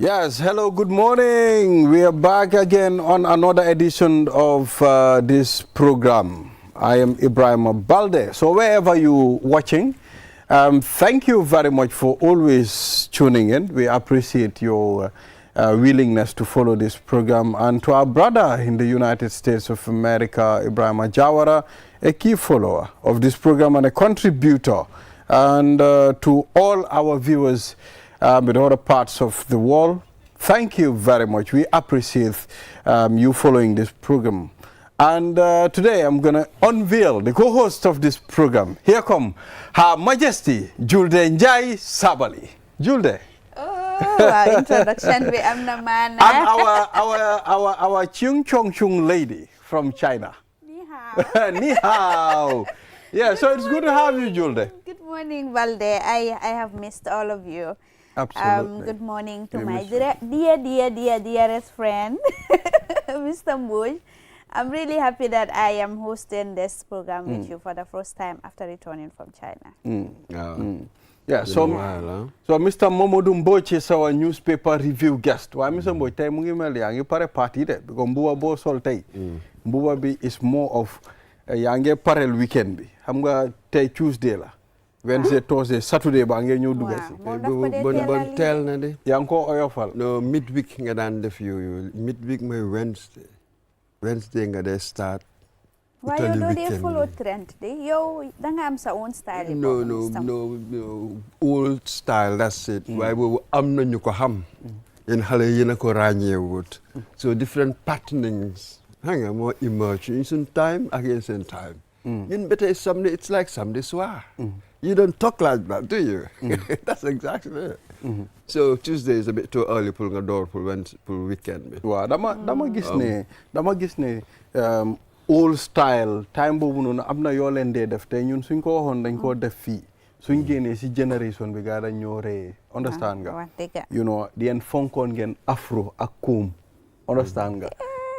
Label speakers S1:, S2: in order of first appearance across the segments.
S1: Yes, hello, good morning. We are back again on another edition of this program. I am Ibrahim Balde. So wherever you're watching, thank you very much for always tuning in. We appreciate your willingness to follow this program. And to our brother in the United States of America, Ibrahim Jawara, a key follower of this program and a contributor. And to all our viewers in other parts of the world, thank you very much. We appreciate you following this program. And today I'm going to unveil the co-host of this program. Here come Her Majesty Julde Njai Sabali. Julde.
S2: Oh, introduction we am na man.
S1: And our Chung Chong Chung lady from China.
S2: Ni hao.
S1: Ni hao. Yeah, so it's good to have you, Julde.
S2: Good morning, Valde. I have missed all of you.
S1: Absolutely.
S2: Good morning to my dearest friend, Mr. Mbuj. I'm really happy that I am hosting this program with you for the first time after returning from China.
S1: Yeah, so Mr. Momodou Mbodj is our newspaper review guest. Why Mr. Mbodj, tay mungi mel yangi pare party de because mbuba bo sol tay. Mbuba bi is more of yangi parel weekend bi. Xam nga tay Tuesday la. Wednesday, Thursday, Saturday ba ngeen ñëw dugal si.
S3: Bon teel na de.
S1: yaa ngi ko oyofal.
S3: No, midweek nga daan def yooyu. Midweek mooy Wednesday. Wednesday nga dee start.
S2: Why you do they follow trend de? Yow da nga am sa own style.
S3: No. Old style, that's it. Waaye boobu am nañu ko xam. Yéen xale yi na ko ràññeewut. So different patternings. Xam nga moo emerge in some time ak in seen time. Ñun ba tey Sunday, it's like Sunday soir. You don't talk like that, do you? That's exactly it. So Tuesday is a bit too early pour nga door pour weekend bi.
S1: Waaw dama gis ne old style time boobu noonu am na yoo leen dee def te ñun suñ ko waxoon dañ koo def fii suñ génnee si generation bi gaa dañ ñoo ree understand nga you know di yeen fonkoon ngeen afro ak koom understand nga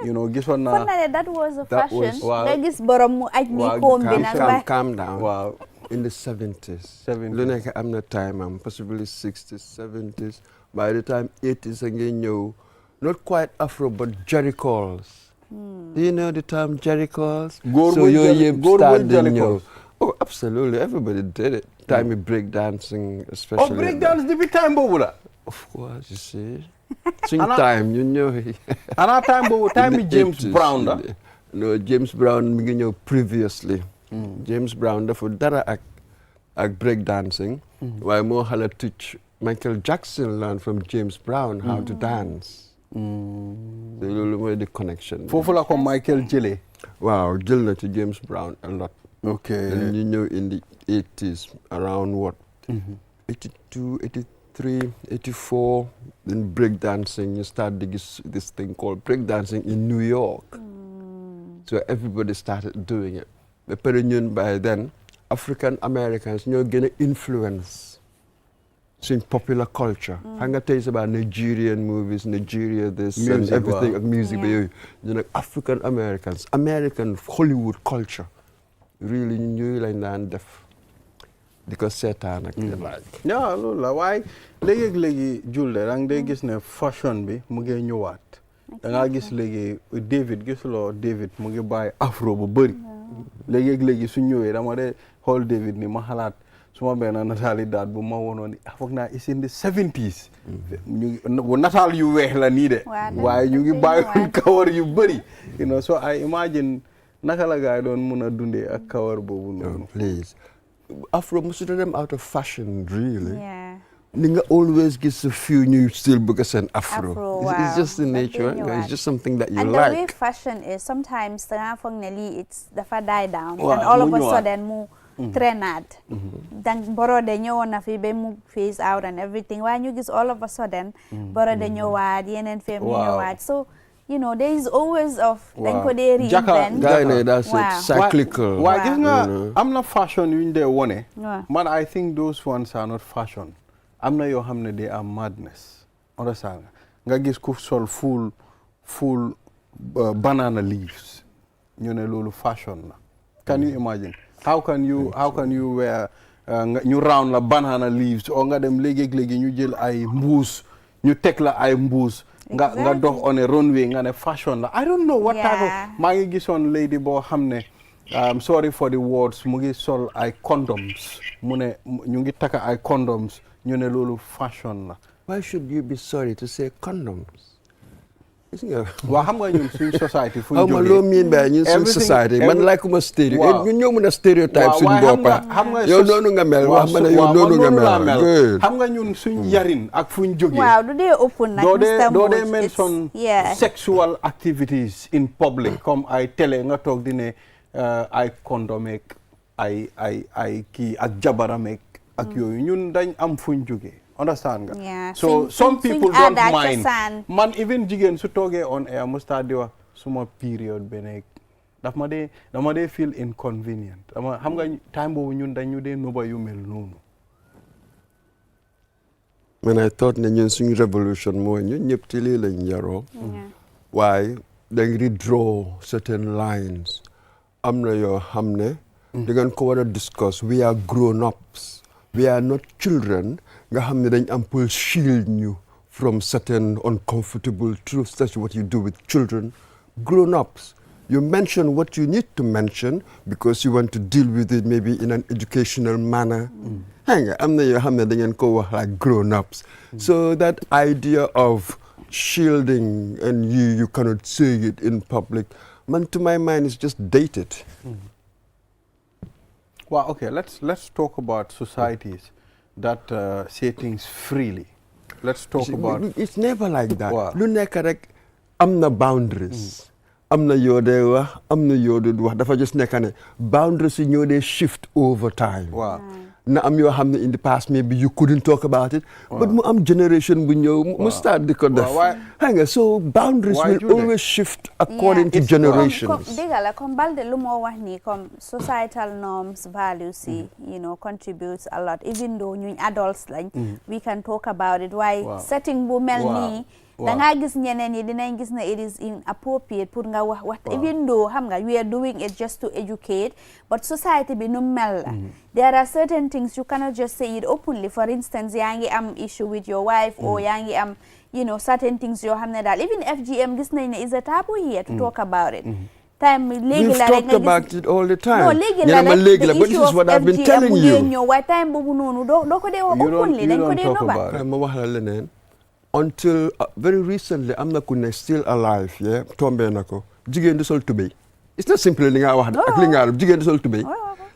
S1: you know gisoon naa
S2: that was a fashion nga gis borom mu aj ni koom bi nag
S3: calm down.
S1: Waaw
S3: in the 70s. Lu nekk am na time am possibly 60s 70s by the time 80s a ngeen ñëw not quite afro but jerry curls. Do you know the term jerry curls? So yooyu yëpp start di ñëw. Oh, absolutely, everybody did it. Time of break dancing, especially.
S1: Oh, break dance depuis time boobu la.
S3: Of course, you see. Suñ time ñu ñëw.
S1: Ana time boobu time James Brown la.
S3: No, James Brown mi ngi ñëw previously. James Brown dafa dara ak break dancing. Waaye moo xala teach Michael Jackson learned from James Brown how to dance. Loolu mooy the connection.
S1: Foofu la ko Michael jëlee.
S3: Waaw jël na ci James Brown a lot.
S1: Okay.
S3: And ñu ñëw in the 80s around what? 82, 83, 84. Then break dancing, you start this thing called break dancing in New York. So everybody started doing it. But by then, African Americans ñoo gën a influence in popular culture. Xam nga tey about Nigerian movies, Nigeria this music, and everything, music ba yooyu. You know, African Americans, American Hollywood culture. Really ñuy lañ daan def di ko seetaan ak like.
S1: Yeah, loolu la waaye léegi Julde da nga dee gis ne fashion bi mu ngi ñëwaat. Da nga gis léegi gisuloo David mu ngi bàyyi afro bu bëri. léegi su ñëwee dama de xool David ni ma xalaat suma benn nataali daat bu ma wonoon ni foog naa is in the 70s ñu nataal yu weex la nii de waaye ñu ngi bàyyoon kawar yu bëri you know so I imagine naka la gaay doon mun a dundee ak kawar boobu noonu.
S3: Please afro musu dem out of fashion really.
S2: Yeah.
S3: Ni nga always gis a few ñu still bëgg seen afro. It's just the nature. It's just something that you
S2: and
S3: like.
S2: And the way fashion is, sometimes da nga foog ne lii it's dafa die down. And all of a sudden mu trenad. Dan borode ñëwoon na fi ba mu phase out and everything. Waaye ñu gis all of a sudden borode ñëwaat yeneen fem ñëwaat. So you know there is always of dañ ko dee reinvent.
S3: That's it. Cyclical.
S1: Waaye gis nga am na fashion yu ñu dee wone. Man I think those ones are not fashion. am na yoo xam ne they are madness understand nga gis ku sol full banana leaves ñu ne loolu fashion la can you imagine how can you wear ñu round la banana leaves o nga dem léegi ñu jël ay mbuus ñu teg la ay mbuus nga dox on a runway nga ne fashion la I don't know what type of maa ngi gisoon lady boo xam ne sorry for the words mu ngi sol ay condoms mu ne ñu ngi taka ay condoms ñu ne loolu fashion la.
S3: Why should you be sorry to say condoms?
S1: Waa xam nga ñun suñ society fu ñu
S3: jógee. Xaw ma loo miin ba ñun suñ society man like ma stéréo. ñun ñoo mën a stéréotype suñu boppa. Yow noonu nga mel wax ma ne yow noonu nga mel.
S1: Xam nga ñun suñ yarin ak fu ñu jógee.
S2: Waaw du dee open nag Mr.
S1: doo dee mention sexual activities in public comme ay télé nga toog di ne ay condomek ay kii ak jabaramek ak yooyu ñun dañ am fu ñu jógee. Understand nga?
S2: Yeah.
S1: So some people don't mind. Man even jigéen su toogee on air mu start di wax suma period be nekk dama dee feel inconvenient xam nga time boobu ñun dañu dee nuba yu mel noonu.
S3: Man I thought ne ñun suñu revolution mooy ñun ñëpp ci lii lañ yaroo. waaye dañ redraw certain lines am na yoo xam ne. da ngeen ko war a discuss we are grown ups we are not children. nga xam ne dañ am pour shield you from certain uncomfortable truths. That's what you do with children. Grown-ups, you mention what you need to mention because you want to deal with it maybe in an educational manner. Am na yoo xam ne da ngeen ko wax like grown-ups. So that idea of shielding and you cannot say it in public, man, to my mind, is just dated.
S1: Well, okay, let's talk about societies that say things freely. Let's talk about...
S3: It's never like that. Lu nekk rek am na boundaries. Am na yoo dee wax, am na yoo dee wax. Dafa just nekk ne boundaries yi ñoo dee shift over time. Na am yoo xam ne in the past maybe you couldn't talk about it. But mu am generation bu ñëw mu start di ko def. So boundaries will always shift according to generations.
S2: Dëgg la comme Balde lu moo wax nii comme societal norms, values yi, you know, contributes a lot. Even though ñun adults lañ, we can talk about it. Why setting bu mel nii da nga gis ñeneen yi dinañ gis na it is inappropriate pour nga wax even though xam nga we are doing it just to educate but society bi nu mel la there are certain things you cannot just say it openly. For instance yaa ngi am issue with your wife or yaa ngi am you know certain things yoo xam ne daal even FGM gis nañ ne is a taboo here to talk about it.
S3: We've talked about it all the time. No, but this is what I've been telling you.
S2: Time boobu noonu doo ko dee wax openly dañ ko dee noba.
S3: Ma wax la leneen. Until very recently, I'm not still alive. Yeah, tombe nako. Jigéen du sol tubéy. It's not simply li nga wax ak li nga jigéen du sol tubéy.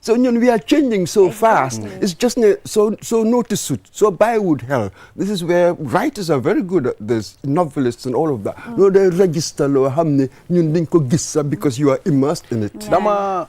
S3: So we are changing so fast. It's just so notice it. So Bywood hell. This is where writers are very good at this, novelists and all of that. No, they register lo hamne ñun dañ ko gis because you are immersed in it.
S1: Dama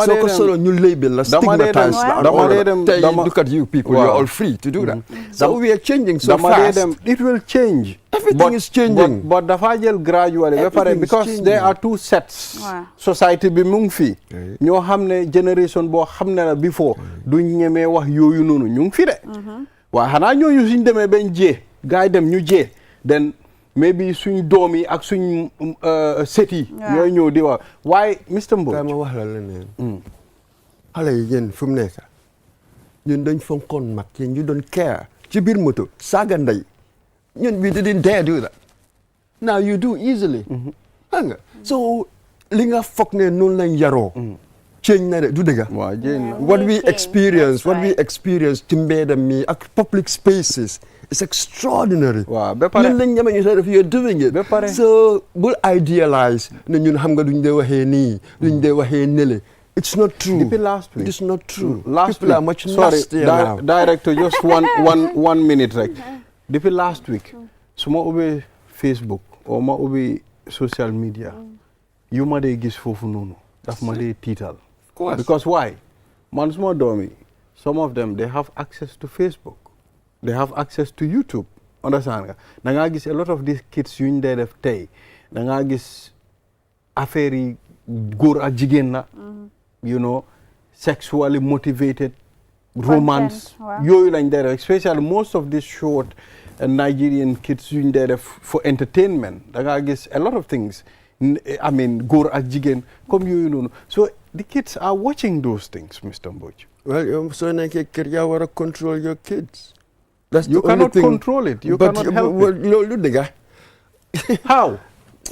S3: so ko solo ñu label la stigmatize la. Look at you people, you're all free to do that. So we are changing so fast.
S1: It will change.
S3: Everything is changing.
S1: But dafa jël gradually because there are two sets. Society bi mu ngi fi. Ñoo xam ne generation boo xam ne la before duñ ñemee wax yooyu noonu ñu ngi fi de. Waaye xanaa ñooñu suñ demee bañ jee gars yi dem ñu jee then maybe suñ doom yi ak suñ set yi ñooy ñëw di wax waaye Mr Mbodj
S3: ma wax la leneen xale yi yéen fu mu nekk ñun dañ fonkoon mag yéen ñu doon care ci biir moto saaga ndey ñun we didn't dare do that now you do easily xam nga so li nga foog ne noonu lañ yaroo change na de du dëgg what we experience ci mbedd mi ak public spaces is extraordinary ñun lañ ñeme ñu def you're doing it so bul idealize ne ñun xam nga duñ dee waxee nii duñ dee waxee nele. It's not true. It is not true. People are much nastier now.
S1: Director, just one minute rek. Depuis last week, su ma ubbee Facebook or ma ubbee social media, yu ma dee gis foofu noonu daf ma dee tiital.
S3: Of course.
S1: Because why? Man suma doom yi, some of them they have access to Facebook. They have access to YouTube. Understand nga? Da nga gis a lot of these kids yuñ dee def tey. Da nga gis affaire yi góor ak jigéen la. You know, sexually motivated romance. Yooyu lañ dee def, especially most of these short Nigerian kids yuñ dee def for entertainment. Da nga gis a lot of things. I mean, góor ak jigéen comme yooyu noonu. So the kids are watching those things, Mr. Mbodj.
S3: Well, so nekkee kër yaa war a control your kids. That's
S1: You
S3: the only
S1: cannot
S3: thing.
S1: control it. You
S3: But
S1: cannot help
S3: well,
S1: it.
S3: loolu dëgg la.
S1: How?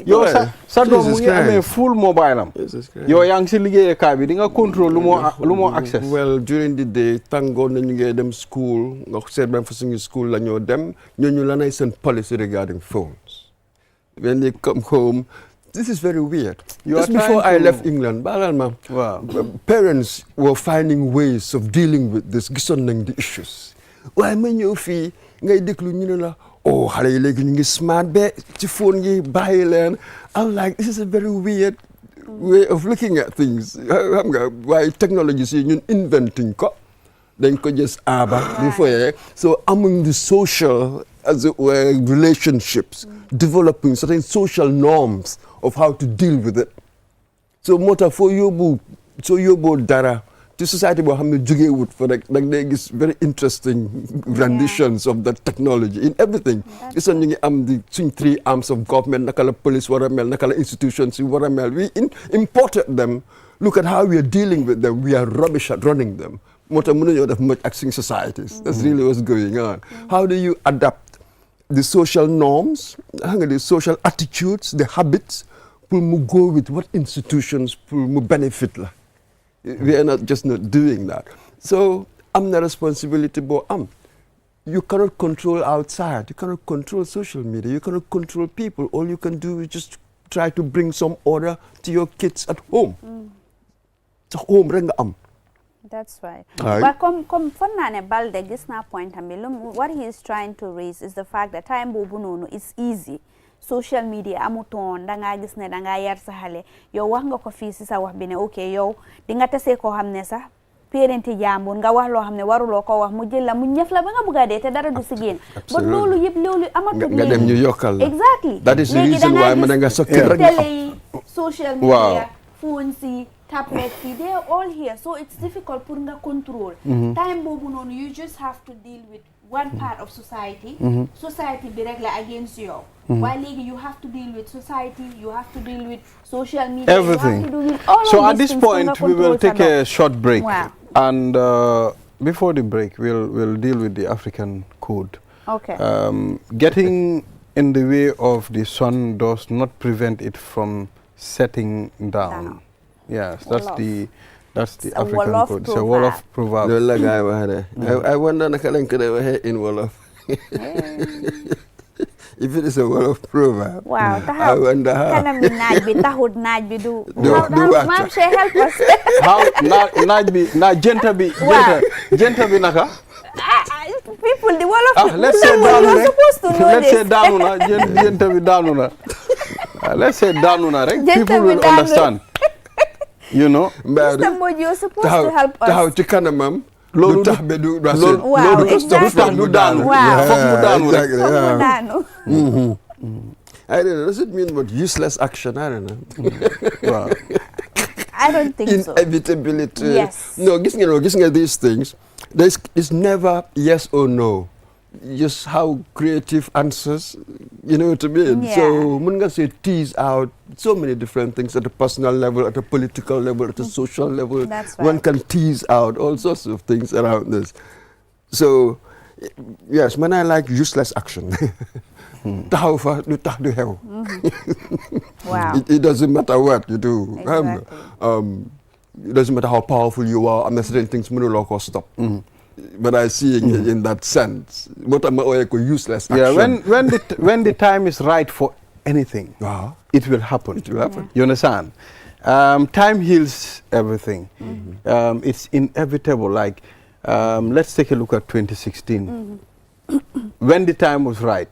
S1: yow sa doom mu
S3: Jesus
S1: ngi amee
S3: Christ.
S1: full mobile am.
S3: Jesus Christ.
S1: yow yaa ngi si liggéeyukaay bi di nga control lu moo access.
S3: Well, during the day tàngoor na ñu ngi dem school nga seet ban façon school la ñoo dem ñooñu lan ay seen policy regarding phones. When they come home, this is very weird. Just before I left England,
S1: Wow.
S3: parents were finding ways of dealing with this, gisoon nañ the issues. waaye ma ñëw fii ngay déglu ñu ne la oh xale yi léegi ñu ngi smart ba ci phone yi bàyyi leen. I'm like, this is a very weird way of looking at things. Xam nga waaye technology si ñun inventing ko dañ ko just aaba di foyee. So among the social as it were relationships, developing certain social norms of how to deal with it. So moo tax soo yóbboo dara ci society boo xam ne jógee wut fa rek dag day gis very interesting renditions of that technology in everything. Gisoon ñu ngi am di suñ three arms of government, naka la police war a mel, naka la institutions yi war a mel. We imported them. Look at how we are dealing with them. We are rubbish at running them. Moo tax mënuñoo def much acting societies. That's really what's going on. How do you adapt the social norms, the social attitudes, the habits, pour mu go with what institutions pour mu benefit la. We are not doing that. So am na responsibility bo am. You cannot control outside. You cannot control social media. You cannot control people. All you can do is just try to bring some order to your kids at home. Sa home rek nga am.
S2: That's right.
S3: Right.
S2: But come for Nane Balde, gis na point what he is trying to raise is the fact that time bobu nonu is easy. Social media amuton da nga gis ne da nga yar sa xale yow wax nga ko fi ci sa wax bi ne okay yow di nga tassé ko xamne sax parent jambur nga wax lo xamne warulo ko wax mu jël la mu ñëf la ba nga bëgga dé té dara du ci génn ba loolu yëpp loolu amatu
S3: nga dem ñu yokkal la.
S2: Exactly.
S3: That is the reason why man nga sokki rek nga
S2: télé social media phone si tablet they are all here, so it's difficult pour nga control. Time bobu nonu you just have to deal with one part of society. Society bi rek la against you. While you have to deal with society, you have to deal with social media,
S1: Everything.
S2: you have to deal with all
S1: So
S2: of
S1: at
S2: these
S1: this
S2: things
S1: point we will take a short break.
S2: Wow.
S1: And before the break we'll deal with the African code.
S2: Okay.
S1: Getting in the way of the sun does not prevent it from setting down. Yes, that's the African code. It's a Wolof proverb.
S3: Loolu la gaay wax de. I wonder naka lañ ko dee waxee in Wolof. If it is a Wolof proverb.
S2: Wow,
S3: I wonder how.
S2: kanam bi naaj bi taxut naaj bi du
S3: wàcc.
S2: Maam Cheikh help us.
S1: How jenta bi naka?
S2: People the Wolof
S1: Let's say
S2: you're supposed to know
S1: let's say
S2: this.
S1: daanu na jenta bi daanu na. Let's say daanu na rek.
S2: Jenta
S1: People
S2: bi
S1: will
S2: daanu.
S1: understand. You know?
S2: Mr. Mbodj, you're supposed to help us.
S3: taxaw ci kanamam.
S1: Loolu
S3: lu tax ba du
S2: Wow, exactly.
S1: du daanu.
S2: Wow.
S1: Foog mu daanu rek.
S3: Exactly,
S2: Foog mu
S3: yeah.
S2: daanu.
S3: I don't know. Does it mean what useless action? I don't know.
S1: Wow.
S2: I don't think so.
S3: Inevitability.
S2: Yes.
S3: No, gis nga these things. It's never yes or no. Just how creative answers, you know what I mean?
S2: Yeah.
S3: So, mun nga say tease out so many different things at a personal level, at a political level, at a social level.
S2: That's
S3: One
S2: right.
S3: can tease out all sorts of things around this. So, yes, man, I like useless action. Taxaw fa lu tax du xew.
S2: Wow.
S3: It doesn't matter what you do.
S2: Exactly.
S3: It doesn't matter how powerful you are. I'm not saying things mënuloo ko stop. But I see it in that sense. What am I useless action?
S1: Yeah, when the time is right for anything, it will happen.
S3: It will happen.
S1: You understand? Time heals everything. It's inevitable. Like, let's take a look at 2016. When the time was right,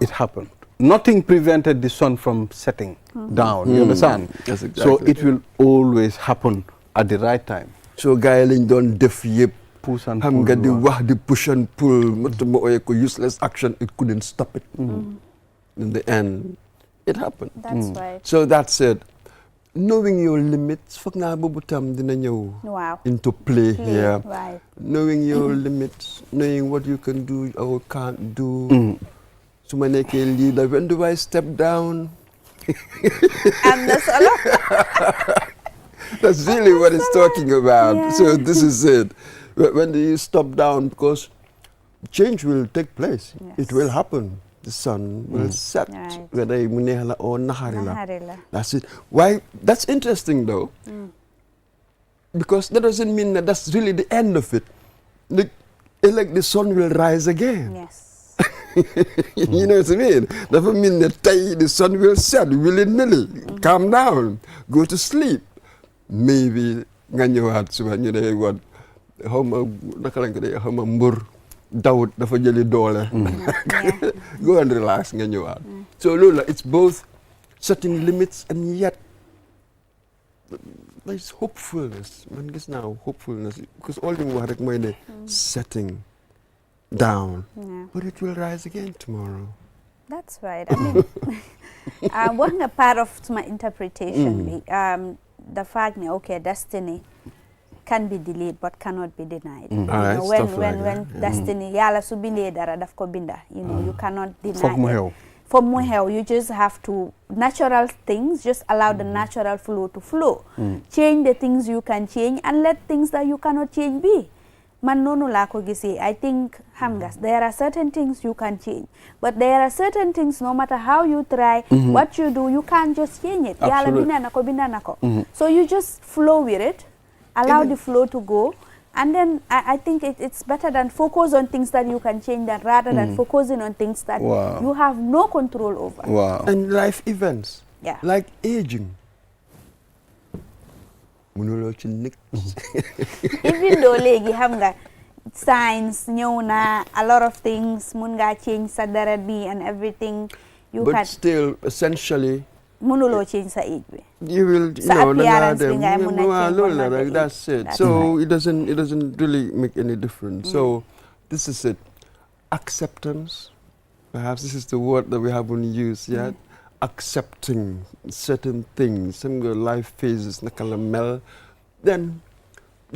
S1: it happened. Nothing prevented the sun from setting down. You understand?
S3: That's exactly
S1: So it will always happen at the right time.
S3: So gars yi lañ doon def yëpp.
S1: Push and
S3: Xam nga di
S1: pull.
S3: wax di push and pull. Motuma ooyee ko useless action. It couldn't stop it. In the end, it happened.
S2: That's right.
S3: So that's it. Knowing your limits, foog naa boobu tam dina ñëw
S2: Wow.
S3: into play here.
S2: Right.
S3: Knowing your limits, knowing what you can do or can't do. Su ma nekkee leader, when do I step down?
S2: I'm the solo.
S3: That's really what it's talking about.
S2: Yeah.
S3: So this is it. When do you stop down? Because change will take place.
S2: Yes.
S3: It will happen. The sun will set,
S2: Right.
S3: whether mu neex la or naxari la.
S2: Naxari la.
S3: That's it. Why? That's interesting though, because that doesn't mean that that's really the end of it. Like the sun will rise again.
S2: Yes.
S3: You know what I mean? That doesn't mean that the sun will set willy-nilly. Calm down. Go to sleep. Maybe nga ñëwaat suba ñu ne wat xaw ma naka lañ ko dee xaw ma mbër Dawud dafa jëli doole. Go and relax nga ñëwaat. So loolu la, it's both setting limits and yet there's hopefulness. Man gis naa hopefulness because all the wax rek mooy ne setting down.
S2: Yeah.
S3: But it will rise again tomorrow.
S2: That's right. I mean, wax nga part of my interpretation bi the fact ne okay, destiny can be delayed but cannot be denied. You
S3: Alright,
S2: know,
S3: stuff
S2: when
S3: like that.
S2: destiny yàlla su bindee dara daf ko binda. You know, you cannot deny
S1: Foog mu
S2: it.
S1: xew.
S2: For mu xew, you just have to natural things, just allow the natural flow to flow. Change the things you can change and let things that you cannot change be. Man noonu laa ko gisee. I think xam nga there are certain things you can change, but there are certain things no matter how you try, what you do, you can't just change it. Yàlla binda na ko. So you just flow with it, allow the flow to go, and then I think it's better than focus on things that you can change than rather than focusing on things that you have no control over.
S1: Wow.
S3: And life events.
S2: Yeah.
S3: Like aging. Mënuloo ci nit.
S2: Even though léegi xam nga science ñëw na a lot of things mun nga change sa deret bi and everything you
S3: But
S2: can
S3: still, essentially,
S2: mënuloo change sa age bi.
S3: you will, you
S2: Sa
S3: know,
S2: appearance bi ngay mun a change
S3: loolu la
S2: one
S3: rek,
S2: day.
S3: that's it.
S2: That's
S3: So it doesn't really make any difference. So this is it. Acceptance. Perhaps this is the word that we haven't used yet. Accepting certain things, some of your life phases, naka la mel, then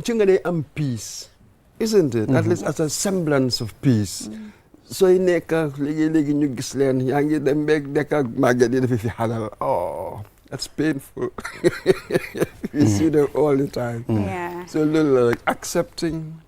S3: ci nga dee am peace, isn't it? At least as a semblance of peace. Sooy nekk léegi ñu gis leen yaa ngi dem beeg dekk ak màgget yi dafa fi xalal. Oh, that's painful. You see them all the time.
S2: Yeah.
S3: So loolu like accepting.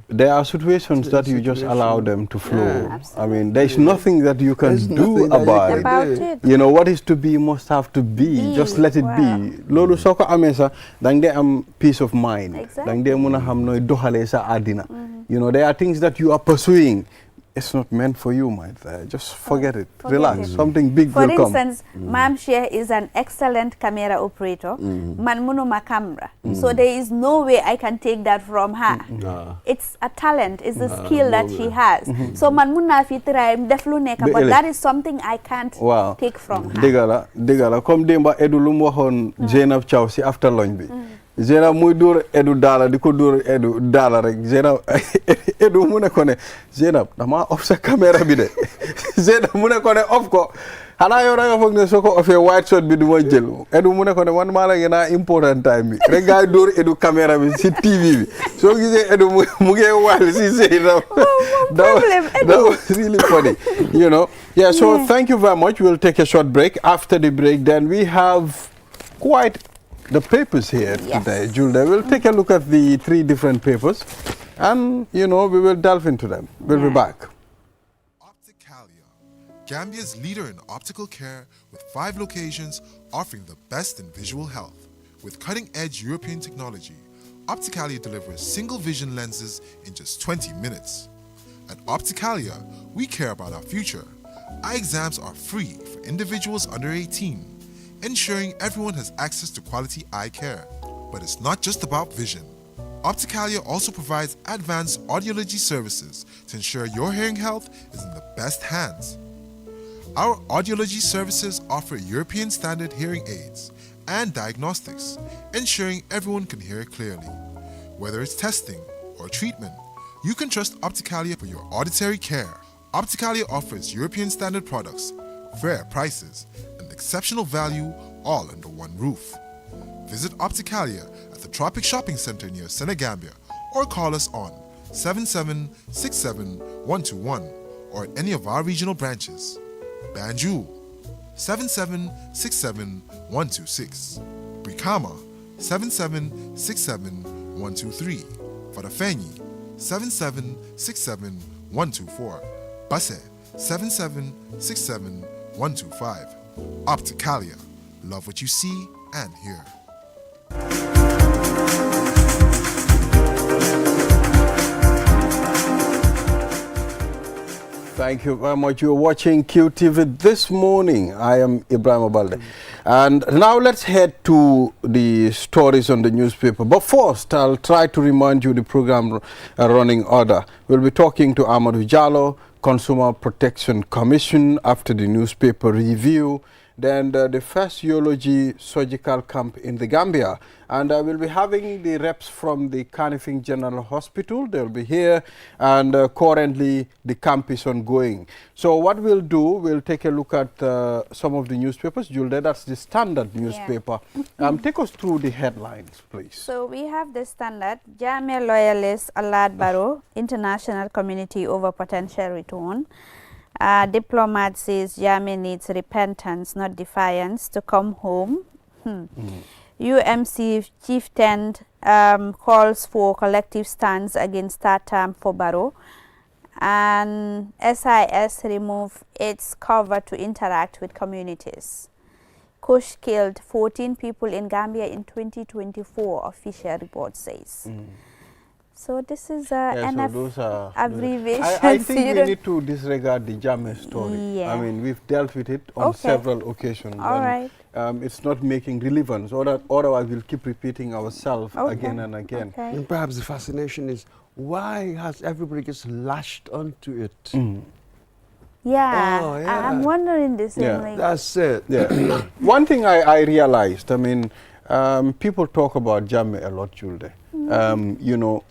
S1: There are situations that you just allow them to flow.
S2: Yeah.
S1: I mean, there's nothing that you can
S3: There's
S1: do
S3: nothing that you
S1: about
S3: can
S1: it.
S2: About it.
S1: You know, what is to be must have to be. Just let it be. Loolu soo ko amee sax dang dee am peace of mind.
S2: Exactly.
S1: Dang dee mun a xam nooy doxalee sa àddina. You know, there are things that you are pursuing. It's not meant for you, my just forget it.
S2: Forget
S1: Relax.
S2: it.
S1: Something big
S2: For
S1: will come.
S2: instance, Mam Shea is an excellent camera operator. Man munuma camera. So there is no way I can take that from her. It's a talent, it's a skill that she has. So man munna fi try def lu nekk, but that is something I can't take from her.
S1: Dëgg la comme démba Edu lu mu waxoon Zainab Thiaw si after lunch bi. Zainab muy dóor Edu daala di ko dóor Edu daala rek Zainab Edu mu ne ko ne Zainab dama off sa caméra bi de Zainab mu ne ko ne off ko xanaa yow da nga foog ne soo ko offee white shot bi du ma jël Edu mu ne ko ne man maa la gën a important time bi rek gaay dóor Edu caméra bi si TV bi soo gisee Edu mu ngi wàll si Zainab that was really funny, you know. Yeah, so thank you very much. We'll take a short break. After the break, then we have quite the papers here today, Julde. We'll take a look at the 3 different papers and, you know, we will delve into them. We'll be back.
S4: Opticalia, Gambia's leader in optical care with 5 locations offering the best in visual health. With cutting-edge European technology, Opticalia delivers single vision lenses in just 20 minutes. At Opticalia, we care about our future. Eye exams are free for individuals under 18, ensuring everyone has access to quality eye care. But it's not just about vision. Opticalia also provides advanced audiology services to ensure your hearing health is in the best hands. Our audiology services offer European standard hearing aids and diagnostics, ensuring everyone can hear clearly. Whether it's testing or treatment, you can trust Opticalia for your auditory care. Opticalia offers European standard products, fair prices, and exceptional value all under one roof. Visit Opticalia at the Tropic Shopping Center near Senegambia or call us on 7767-121 or at any of our regional branches. Banjul 7767-126. Brikama 7767-123. Farafenni 7767-124. 124. Basse 7767 125. Opticalia. Love what you see and hear.
S1: Thank you very much. You're watching QTV this morning. I am Ibrahim Balde. And now let's head to the stories on the newspaper. But first, I'll try to remind you the program running order. We'll be talking to Amadou Jallo, Consumer Protection Commission, after the newspaper review. Then the first urology surgical camp in the Gambia. And we'll be having the reps from the Kanifing General Hospital. They'll be here. And currently, the camp is ongoing. So what we'll do, we'll take a look at some of the newspapers. Julde, that's the Standard newspaper. Take us through the headlines, please.
S2: So we have the Standard. Jammeh loyalists alert Barrow, international community over potential return. Diplomat says Jammeh needs repentance, not defiance, to come home. UMC chieftain calls for collective stance against third term for Barrow. And SIS remove its cover to interact with communities. Kush killed 14 people in Gambia in 2024, official report says. So this is NF abbreviation.
S1: I think we need to disregard the Jammeh story.
S2: Yeah.
S1: I mean, we've dealt with it on several occasions.
S2: All right.
S1: It's not making relevance. Otherwise, we'll keep repeating ourselves again and again.
S3: And perhaps the fascination is, why has everybody just lashed onto it?
S2: Yeah,
S3: Oh, yeah.
S2: I'm wondering this.
S1: Yeah.
S3: That's it.
S1: Yeah. One thing I realized, I mean, people talk about Jammeh a lot, Julde. You know,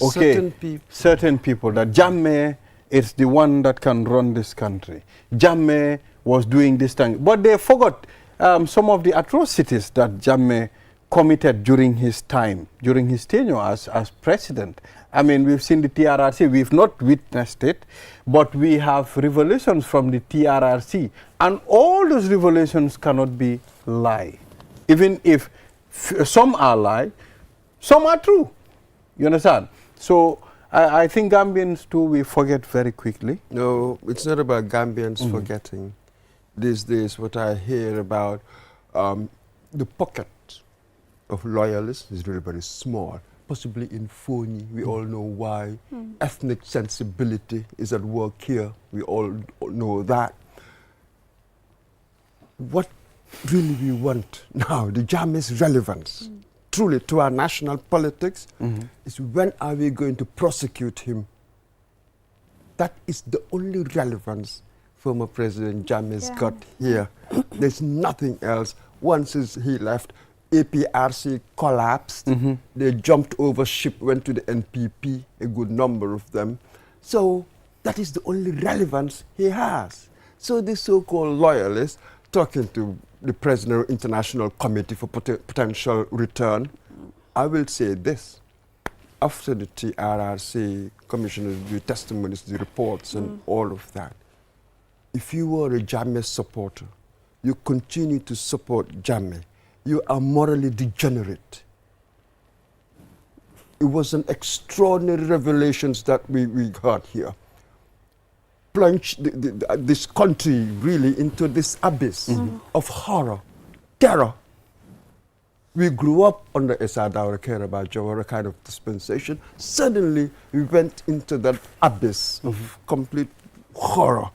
S1: certain people that Jammeh is the one that can run this country. Jammeh was doing this thing. But they forgot some of the atrocities that Jammeh committed during his time, during his tenure as president. I mean, we've seen the TRRC. We've not witnessed it, but we have revelations from the TRRC. And all those revelations cannot be lie. Even if some are lie, some are true. You understand? So I think Gambians too, we forget very quickly.
S3: No, it's not about Gambians forgetting. These days, what I hear about the pocket of loyalists is really very small, possibly in Foni. We all know why. Ethnic sensibility is at work here. We all know that. What really we want now, the Jammeh's relevance, truly to our national politics, is when are we going to prosecute him? That is the only relevance former President Jammeh's got here. There's nothing else. Once he left, APRC collapsed. They jumped over ship, went to the NPP, a good number of them. So that is the only relevance he has. So the so-called loyalists talking to the President of International Committee for Potential Return, I will say this. After the TRRC commissioners, the testimonies, the reports, and all of that, if you were a Jammeh supporter, you continue to support Jammeh, you are morally degenerate. It was an extraordinary revelations that we got here. Plunged this country really into this abyss of horror, terror. We grew up under Essa Dawda Kairaba Jawara kind of dispensation. Suddenly, we went into that abyss of complete horror.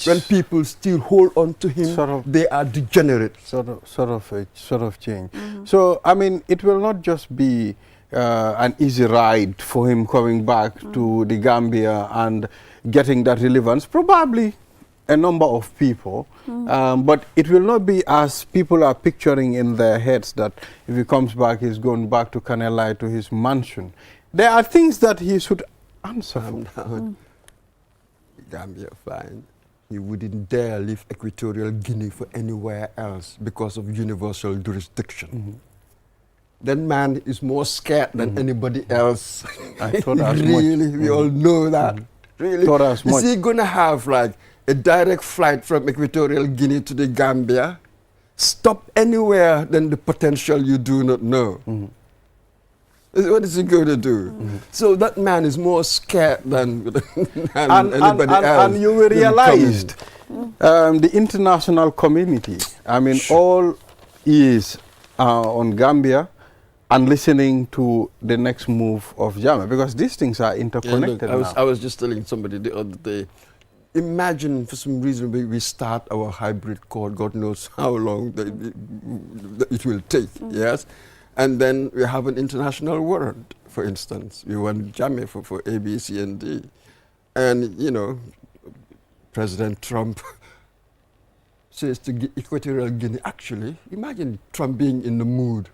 S3: When people still hold on to him, they are degenerate.
S1: Sort of change. So, I mean, it will not just be an easy ride for him coming back to the Gambia and getting that relevance. Probably a number of people, but it will not be as people are picturing in their heads that if he comes back, he's going back to Kanelai, to his mansion. There are things that he should answer for.
S3: Gambia, fine. He wouldn't dare leave Equatorial Guinea for anywhere else because of universal jurisdiction. That man is more scared than anybody else.
S1: I thought as
S3: really,
S1: much.
S3: We all know that. Really,
S1: Thought as much.
S3: is he going to have like a direct flight from Equatorial Guinea to the Gambia? Stop anywhere, then the potential you do not know. What is he going to do? So that man is more scared than, anybody else.
S1: And you will realize the international community, I mean, all ears are on Gambia and listening to the next move of Jammeh, because these things are interconnected.
S3: Yeah, look, I was just telling somebody the other day, imagine for some reason we start our hybrid court, God knows how long it will take, yes? And then we have an international warrant, for instance. We want Jammeh for A, B, C, and D. And, you know, President Trump says to Equatorial Guinea, actually, imagine Trump being in the mood.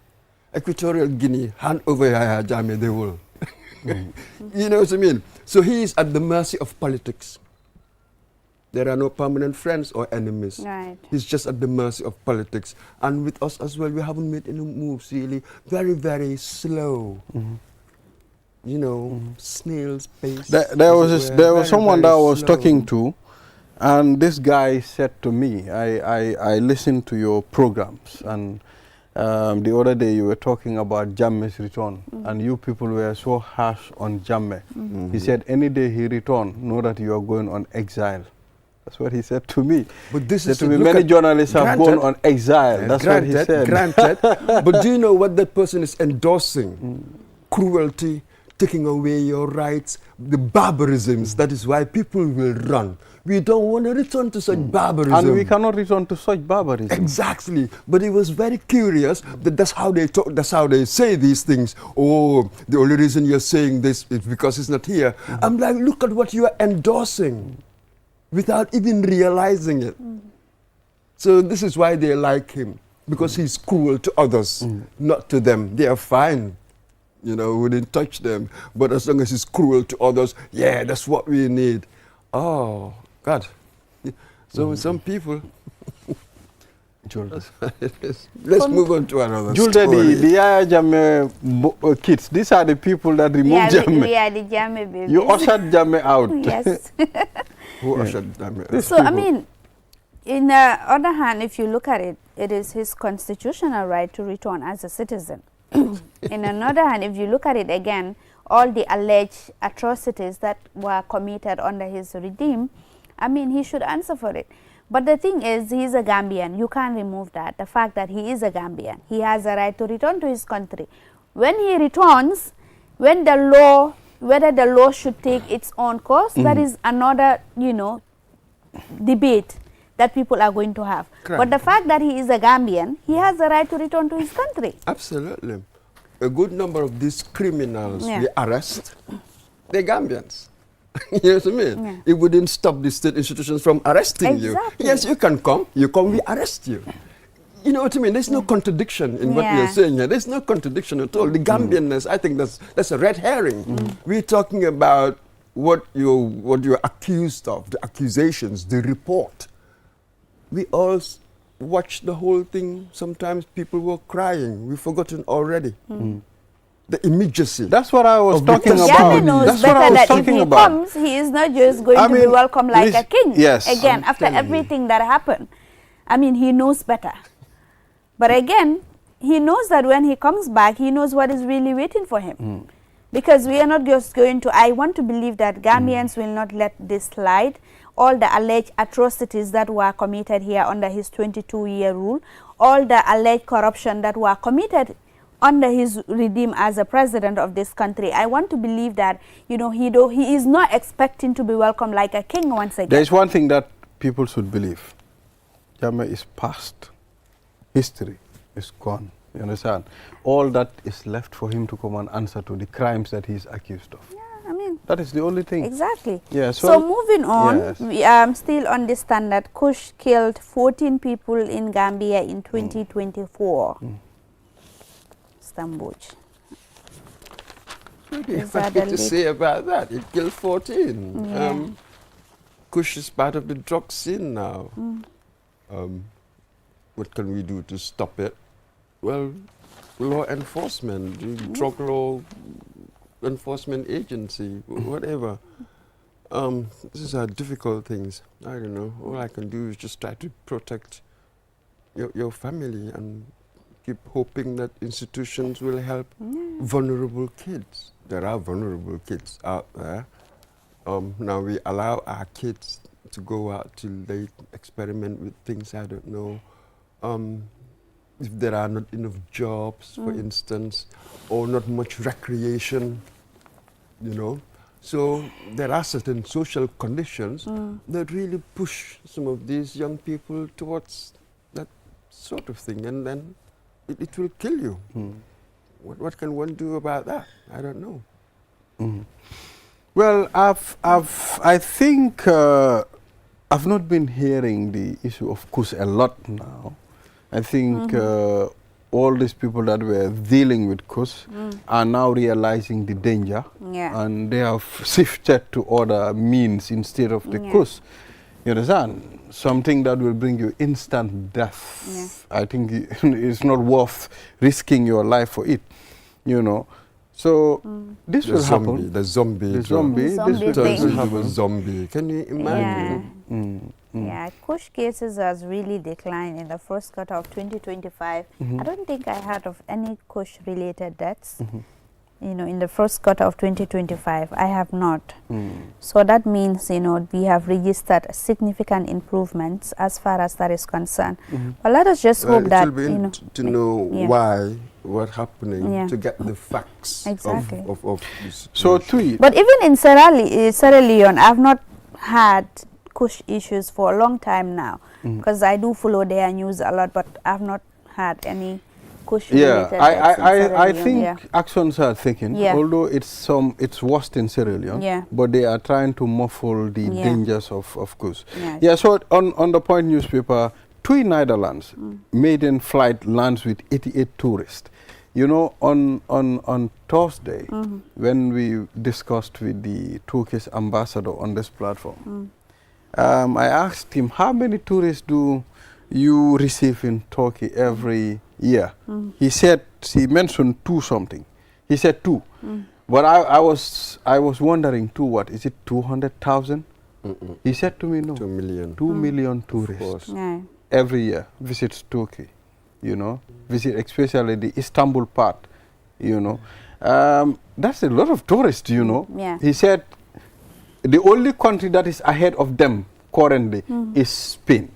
S3: Equatorial Guinea, hand over Yahya Jammeh, they will. You know what I mean? So he is at the mercy of politics. There are no permanent friends or enemies.
S2: Right.
S3: He's just at the mercy of politics. And with us as well, we haven't made any moves really. Very, very slow. You know, snail's pace.
S1: There was someone that I was talking to, and this guy said to me, I listened to your programs, and the other day you were talking about Jammeh's return, and you people were so harsh on Jammeh. He said, any day he return, know that you are going on exile. That's what he said to me.
S3: But this is
S1: many journalists have gone on exile. That's what he said.
S3: Granted. But do you know what that person is endorsing? Cruelty, taking away your rights, the barbarisms. That is why people will run. We don't want to return to such barbarism.
S1: And we cannot return to such barbarism.
S3: Exactly. But it was very curious that that's how they talk, that's how they say these things. Oh, the only reason you're saying this is because it's not here. I'm like, look at what you are endorsing without even realizing it. So this is why they like him, because he's cruel to others, not to them. They are fine. You know, we didn't touch them. But as long as he's cruel to others, yeah, that's what we need. Oh, God. So some people... Let's move on to another story.
S1: The Yahya Jammeh kids, these are the people that removed Jammeh.
S2: We are the Jammeh babies.
S1: You ushered Jammeh out.
S2: Yes.
S3: Who ushered Jammeh out?
S2: So, I mean, in the other hand, if you look at it, it is his constitutional right to return as a citizen. In another hand, if you look at it again, all the alleged atrocities that were committed under his regime, I mean, he should answer for it. But the thing is, he is a Gambian. You can't remove that, the fact that he is a Gambian. He has a right to return to his country. When he returns, when the law, whether the law should take its own course, that is another, you know, debate that people are going to have.
S3: Correct.
S2: But the fact that he is a Gambian, he has a right to return to his country.
S3: Absolutely. A good number of these criminals we arrest, they're Gambians. You know what I mean?
S2: Yeah.
S3: It wouldn't stop the state institutions from arresting you. Yes, you can come, we arrest you. You know what I mean? There's no contradiction in what you're saying here. There's no contradiction at all. The Gambianness, I think that's a red herring. We're talking about what you're accused of, the accusations, the report. We all watched the whole thing. Sometimes people were crying. We've forgotten already. The immediacy.
S1: That's what I was talking about.
S2: Jammeh knows
S1: That's what
S2: better
S1: I was
S2: that if
S1: talking
S2: he
S1: about.
S2: comes, he is not just going to be welcomed like a king.
S1: Yes.
S2: Again, after everything that happened. I mean, he knows better. But again, he knows that when he comes back, he knows what is really waiting for him. Because we are not just going to, I want to believe that Gambians will not let this slide. All the alleged atrocities that were committed here under his 22-year rule, all the alleged corruption that were committed under his regime as a president of this country. I want to believe that, you know, he is not expecting to be welcomed like a king once again.
S1: There is one thing that people should believe. Jammeh is past. History is gone. You understand? All that is left for him to come and answer to the crimes that he is accused of.
S2: Yeah, I mean,
S1: that is the only thing.
S2: Exactly.
S1: Yeah,
S2: so moving on, we are still on the standard. Kush killed 14 people in Gambia in 2024. Stambuj.
S3: What do you have to say about that? It killed 14.
S2: Yeah.
S3: Kush is part of the drug scene now. What can we do to stop it? Well, law enforcement, drug law enforcement agency, whatever. These are difficult things. I don't know. All I can do is just try to protect your family and keep hoping that institutions will help vulnerable kids. There are vulnerable kids out there. Now we allow our kids to go out till they experiment with things, I don't know. If there are not enough jobs, for instance, or not much recreation, you know. So there are certain social conditions that really push some of these young people towards that sort of thing, and then it will kill you. What can one do about that? I don't know.
S1: Well, I think I've not been hearing the issue of Kus a lot now. I think all these people that were dealing with Kus are now realizing the danger, and they have shifted to other means instead of the Kus. You understand? Something that will bring you instant death. I think it's not worth risking your life for it, you know. So this will happen.
S3: The zombie.
S1: The zombie. This will happen.
S3: Zombie. Can you imagine?
S2: Yeah, Kush cases has really declined in the first quarter of 2025. I don't think I heard of any Kush related deaths. You know, in the first quarter of 2025, I have not. So that means, you know, we have registered significant improvements as far as that is concerned. But let us just hope that,
S3: you know, to know why, what's happening, to get the facts of this.
S1: So tweet.
S2: But even in Sierra Leone, I've not had Kush issues for a long time now, because I do follow their news a lot, but I've not had any Kush related deaths in Sierra Leone.
S1: I think actions are taken, although it's worse in Sierra Leone, but they are trying to muffle the dangers of Kush. So on the Point newspaper, TUI Netherlands maiden flight lands with 88 tourists. You know, on Thursday, when we discussed with the Turkish ambassador on this platform, I asked him, how many tourists do you receive in Turkey every year? He said, he mentioned 2 something. He said 2. But I was wondering, 2 what? Is it 200,000? He said to me, no.
S3: 2 million.
S1: 2 million tourists every year visits Turkey, you know, visit especially the Istanbul part, you know. That's a lot of tourists, you know. He said the only country that is ahead of them currently is Spain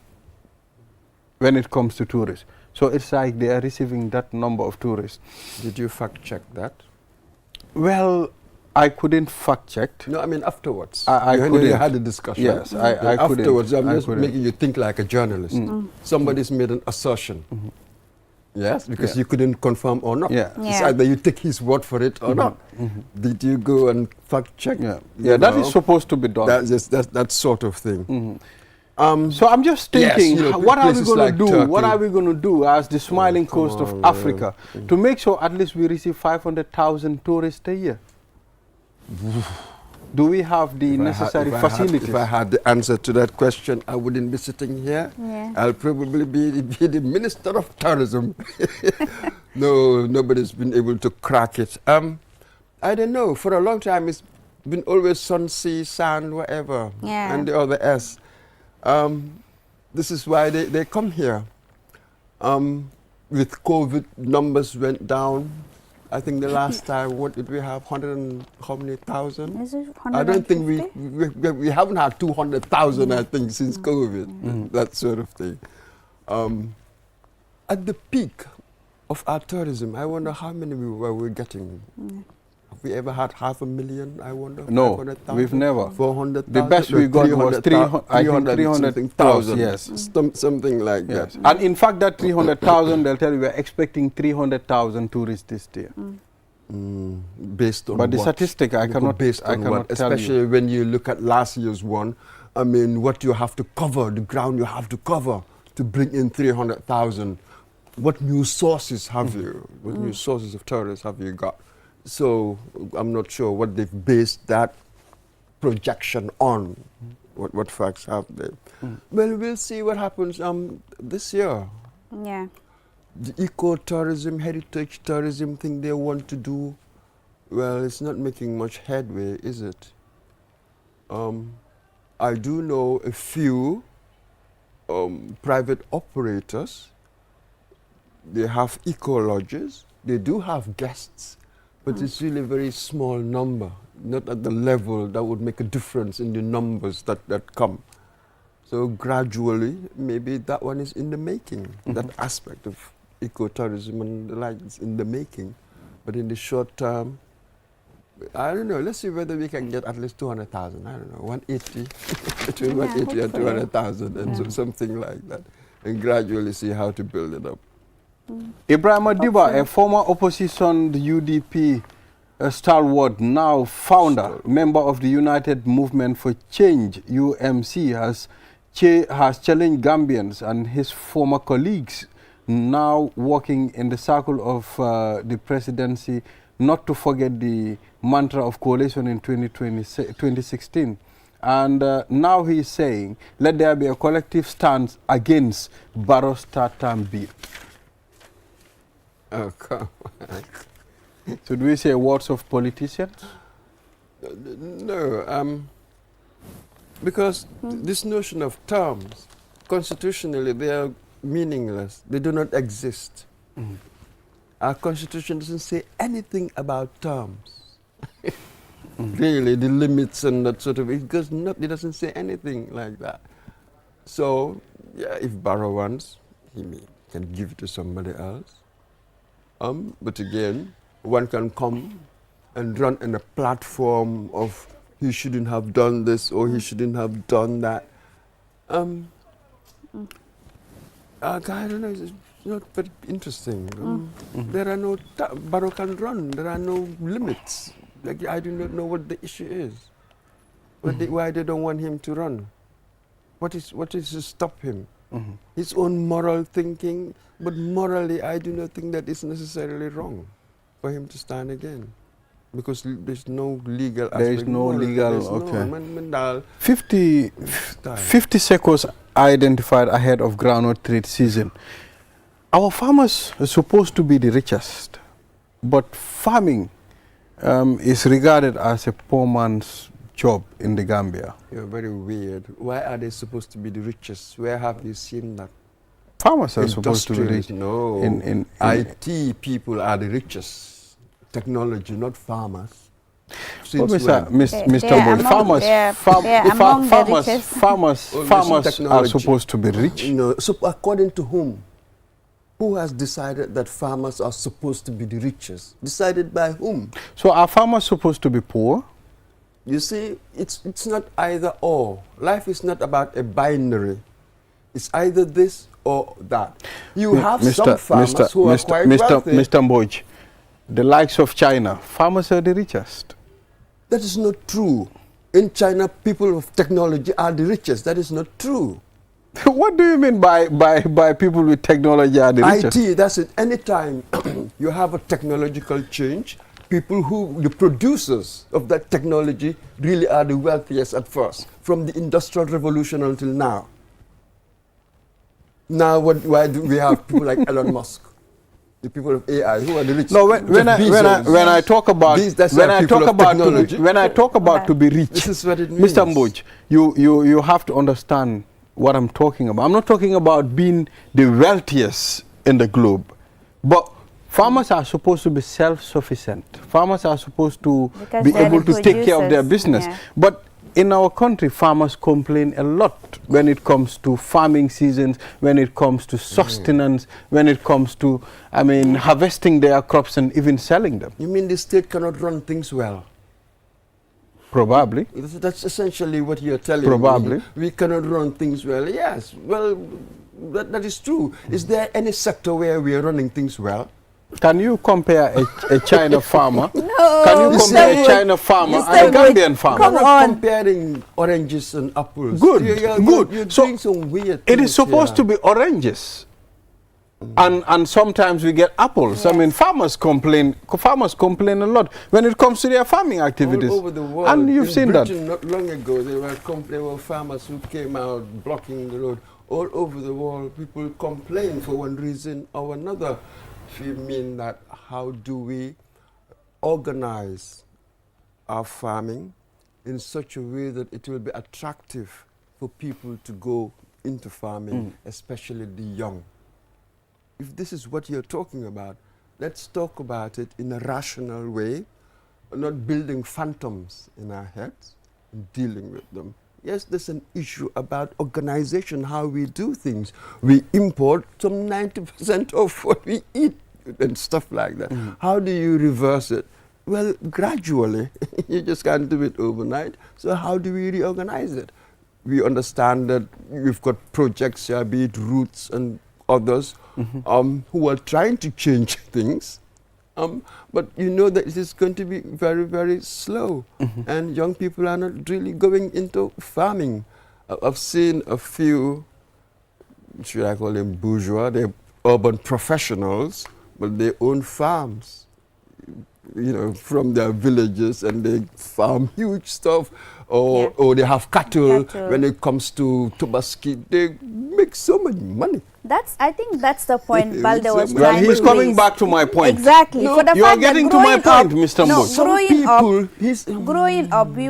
S1: when it comes to tourists. So it's like they are receiving that number of tourists.
S3: Did you fact check that?
S1: Well, I couldn't fact check.
S3: No, I mean afterwards.
S1: I couldn't.
S3: You had a discussion.
S1: Yes, I couldn't.
S3: Afterwards, I'm just making you think like a journalist. Somebody's made an assertion. Yes, because you couldn't confirm or not. It's either you take his word for it or not. Did you go and fact check?
S1: That is supposed to be done.
S3: That sort of thing.
S1: So I'm just thinking,
S3: you know,
S1: what are we going
S3: like
S1: to do?
S3: Turkey.
S1: What are we going to do as the smiling coast of Africa to make sure at least we receive 500,000 tourists a year? Do we have the necessary facilities?
S3: If I had the answer to that question, I wouldn't be sitting here. I'll probably be the Minister of Tourism. No, nobody's been able to crack it. I don't know. For a long time, it's been always sun, sea, sand, whatever, and the other S. This is why they come here. With COVID, numbers went down. I think the last time, what did we have? 100 and how many thousand?
S2: Is it 150?
S3: I don't think we haven't had 200,000, I think, since COVID, that sort of thing. At the peak of our tourism, I wonder how many were we getting. Have we ever had 500,000, I wonder?
S1: No, we've never.
S3: 400,000?
S1: The best we got was 300,000, yes.
S3: Something like that.
S1: And in fact, that 300,000, they'll tell you we're expecting 300,000 tourists this year.
S3: Based on
S1: But the
S3: what?
S1: statistic, I cannot tell you.
S3: Especially when you look at last year's one, I mean, what you have to cover, the ground you have to cover to bring in 300,000. What new sources have you? What new sources of tourists have you got? So I'm not sure what they've based that projection on. What facts have they? Well, we'll see what happens this year. The eco-tourism, heritage tourism thing they want to do, well, it's not making much headway, is it? I do know a few private operators they have eco lodges. They do have guests, but it's really a very small number, not at the level that would make a difference in the numbers that come. So gradually, maybe that one is in the making. That aspect of ecotourism and the like is in the making. But in the short term, I don't know. Let's see whether we can get at least 200,000. I don't know, 180, between 180 and 200,000, and so something like that, and gradually see how to build it up.
S1: Ibrahim Adiba, a former opposition UDP stalwart, now founder, member of the United Movement for Change (UMC), has challenged Gambians and his former colleagues, now working in the circle of the presidency, not to forget the mantra of coalition in 2016. And now he is saying, let there be a collective stance against Barrow's third-term bill.
S3: Oh, come on.
S1: Should we say words of politicians?
S3: No, because this notion of terms, constitutionally, they are meaningless. They do not exist. Our constitution doesn't say anything about terms. Really, the limits and that sort of, it doesn't say anything like that. So, yeah, if Barrow wants, he can give it to somebody else. But again, one can come and run in a platform of he shouldn't have done this or he shouldn't have done that. I don't know, it's not very interesting. There are no, Barrow can run, there are no limits. Like, I do not know what the issue is. Why they don't want him to run? What is to stop him? His own moral thinking, but morally I do not think that it's necessarily wrong for him to stand again. Because there's no legal aspect.
S1: There is no legal,
S3: okay.
S1: 50 seconds identified ahead of groundnut trade season. Our farmers are supposed to be the richest, but farming is regarded as a poor man's job in the Gambia.
S3: You're very weird. Why are they supposed to be the richest? Where have you seen that?
S1: Farmers are supposed to be rich.
S3: No.
S1: In
S3: IT people are the richest. Technology, not farmers.
S1: Well, Mr. Boyd, farmers are supposed to be rich.
S3: No, so according to whom? Who has decided that farmers are supposed to be the richest? Decided by whom?
S1: So are farmers supposed to be poor?
S3: You see, it's not either or. Life is not about a binary. It's either this or that. You have some farmers who are quite wealthy.
S1: Mr. Mboj, the likes of China, farmers are the richest.
S3: That is not true. In China, people of technology are the richest. That is not true.
S1: What do you mean by people with technology are the richest?
S3: IT, that's it. Anytime you have a technological change, people the producers of that technology really are the wealthiest at first, from the Industrial Revolution until now. Now, why do we have people like Elon Musk? The people of AI, who are the richest?
S1: No, when I talk about to be rich,
S3: this is what it means.
S1: Mr. Mboj, you have to understand what I'm talking about. I'm not talking about being the wealthiest in the globe, but farmers are supposed to be self-sufficient. Farmers are supposed to be able to take care of their business. Yeah. But in our country, farmers complain a lot when it comes to farming seasons, when it comes to sustenance, when it comes to, harvesting their crops and even selling them.
S3: You mean the state cannot run things well?
S1: Probably.
S3: That's essentially what you're telling
S1: Probably.
S3: me. We cannot run things well. Yes, well, that is true. Is there any sector where we are running things well?
S1: Can you compare a China farmer?
S2: No.
S1: Can you compare a China farmer and a Gambian farmer?
S3: Come on. Comparing oranges and apples.
S1: Good, good.
S3: You're doing some weird things.
S1: It is supposed to be oranges. And sometimes we get apples. Yes. Farmers complain a lot when it comes to their farming activities.
S3: All over the world.
S1: And you've seen
S3: Britain,
S1: that.
S3: Not long ago, there were farmers who came out blocking the road. All over the world, people complain for one reason or another. We mean that how do we organize our farming in such a way that it will be attractive for people to go into farming, especially the young. if this is what you're talking about, let's talk about it in a rational way, not building phantoms in our heads and dealing with them. Yes, there's an issue about organization, how we do things. We import some 90% of what we eat and stuff like that. How do you reverse it? Well, gradually. You just can't do it overnight. So how do we reorganize it? We understand that we've got projects here, be it Roots and others, who are trying to change things. But you know that it is going to be very, very slow. And young people are not really going into farming. I've seen a few, should I call them bourgeois, they're urban professionals, but they own farms, you know, from their villages, and they farm huge stuff, or they have cattle. When it comes to Tobaski, they make so much money.
S2: I think that's the point Balde was trying to
S1: Well, he's coming back to my point.
S2: Exactly.
S1: No,
S2: for the
S1: you are
S2: fact
S1: getting
S2: that
S1: to my point,
S2: growing
S1: Mr.
S2: No,
S1: Mbok.
S2: growing up, we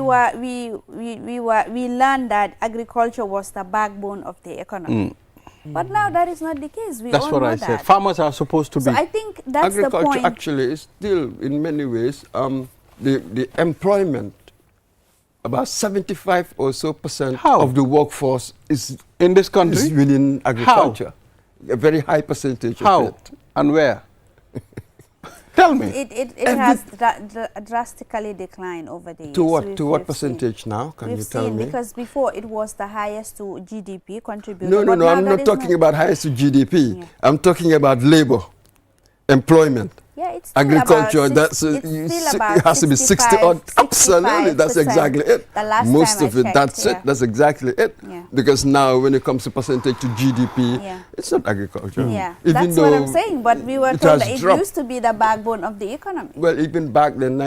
S2: learned that agriculture was the backbone of the economy. But now that is not the case.
S1: That's what I said. Farmers are supposed to be.
S2: So I think that's the point.
S3: Agriculture actually is still, in many ways, the employment. About 75% or so of the workforce is
S1: in this country
S3: is within agriculture. A very high percentage of it.
S1: And where? Tell me.
S2: It has drastically declined over the years.
S3: To what percentage now? Can you tell me?
S2: Because before it was the highest to GDP contribution.
S3: No, I'm not talking about highest to GDP. Yeah. I'm talking about labor, employment.
S2: Yeah, it's
S3: agriculture.
S2: It
S3: has to be 60 odd. Absolutely, that's exactly it. Most of it, that's it. That's exactly it. Yeah. Because now, when it comes to percentage to GDP, it's not agriculture.
S2: Yeah, that's what I'm saying. But we were told that it used to be the backbone of the economy.
S3: Well, even back then,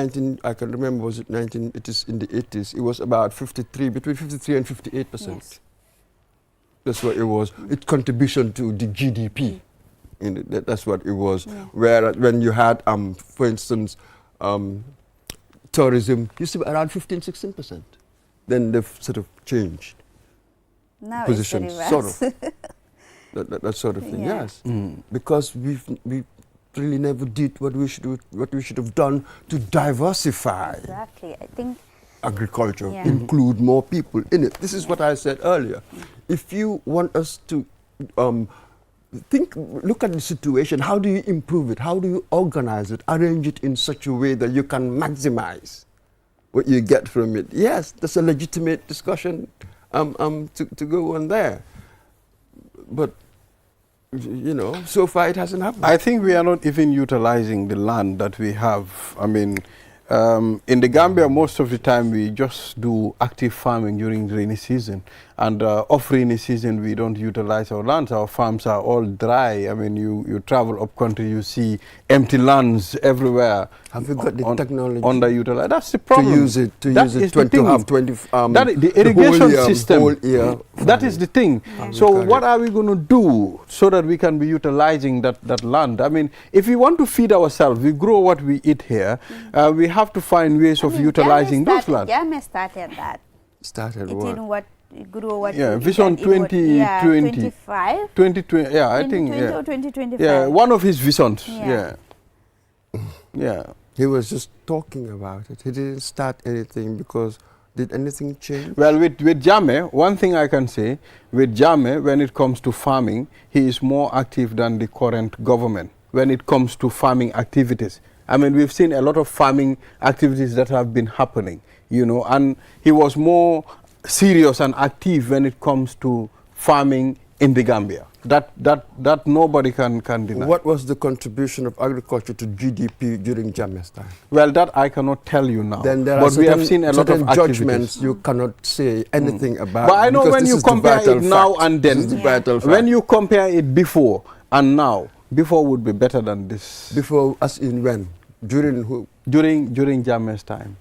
S3: I can remember, was it 19? It is in the 80s. It was about between 53 and 58%. Yes. That's what it was. Its contribution to the GDP. That's what it was. Yeah. Where when you had, for instance, tourism used to be around 15–16%. Then they've sort of changed
S2: now
S3: positions,
S2: it's
S3: sort of that sort of thing. Yeah. Yes, because we really never did what we should have done to diversify.
S2: Exactly, I think
S3: agriculture, include more people in it. This is what I said earlier. If you want us to look at the situation, how do you improve it? How do you organize it, arrange it in such a way that you can maximize what you get from it? Yes, that's a legitimate discussion to go on there. But, you know, so far it hasn't happened.
S1: I think we are not even utilizing the land that we have. I mean, in the Gambia, most of the time we just do active farming during the rainy season. And off rainy season, we don't utilize our lands. Our farms are all dry. I mean, you travel up country, you see empty lands everywhere.
S3: Have you got the technology?
S1: Underutilized. That's the problem.
S3: To use it, to have 20,
S1: the irrigation system.
S3: Whole year.
S1: That is the thing. So what are we going to do so that we can be utilizing that land? I mean, if we want to feed ourselves, we grow what we eat here, we have to find ways of utilizing those lands.
S2: Yame started that.
S3: Started
S2: what? Grew what?
S1: Yeah, Vision 2020. 2020. Yeah, I think.
S2: 2020 or 2025.
S1: Yeah, one of his visions. Yeah.
S3: He was just talking about it. He didn't start anything because did anything change?
S1: Well, with Jammeh, one thing I can say, with Jammeh, when it comes to farming, he is more active than the current government when it comes to farming activities. I mean, we've seen a lot of farming activities that have been happening, you know, and he was more serious and active when it comes to farming in the Gambia. That nobody can deny.
S3: What was the contribution of agriculture to GDP during Jammeh's time?
S1: Well, that I cannot tell you now.
S3: Then there
S1: but we have seen a lot of
S3: judgments you cannot say anything about.
S1: But I know when you compare it now and then, when you compare it before and now, before would be better than this.
S3: Before, as in when? During who?
S1: During Jammeh's time.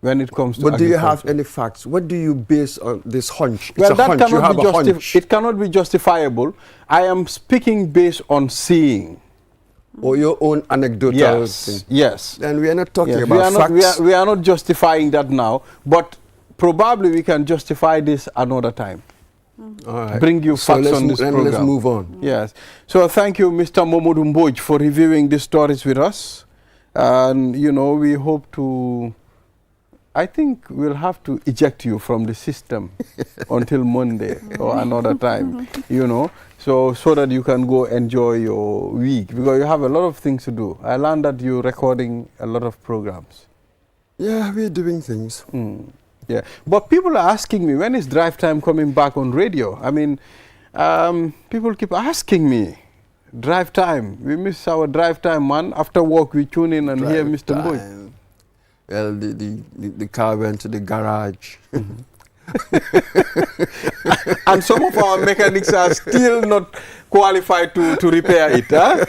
S1: When it comes to
S3: But do you have any facts? What do you base on this hunch? It's
S1: well,
S3: a hunch. You have a hunch.
S1: It cannot be justifiable. I am speaking based on seeing.
S3: Or your own anecdotal thing.
S1: Yes.
S3: And we are not talking about facts.
S1: We are not justifying that now, but probably we can justify this another time.
S3: All right.
S1: bring you facts on this program.
S3: Let's move on.
S1: Yes. So thank you, Mr. Momodu Mboj, for reviewing these stories with us. And, you know, we hope to, I think we'll have to eject you from the system until Monday or another time, you know, so that you can go enjoy your week, because you have a lot of things to do. I learned that you're recording a lot of programs.
S3: Yeah, we're doing things.
S1: Yeah, but people are asking me, when is Drive Time coming back on radio? I mean, people keep asking me, Drive Time, we miss our Drive Time, man. After work, we tune in and hear Mr. Mboj.
S3: Well, the car went to the garage.
S1: And some of our mechanics are still not qualified to repair it, huh?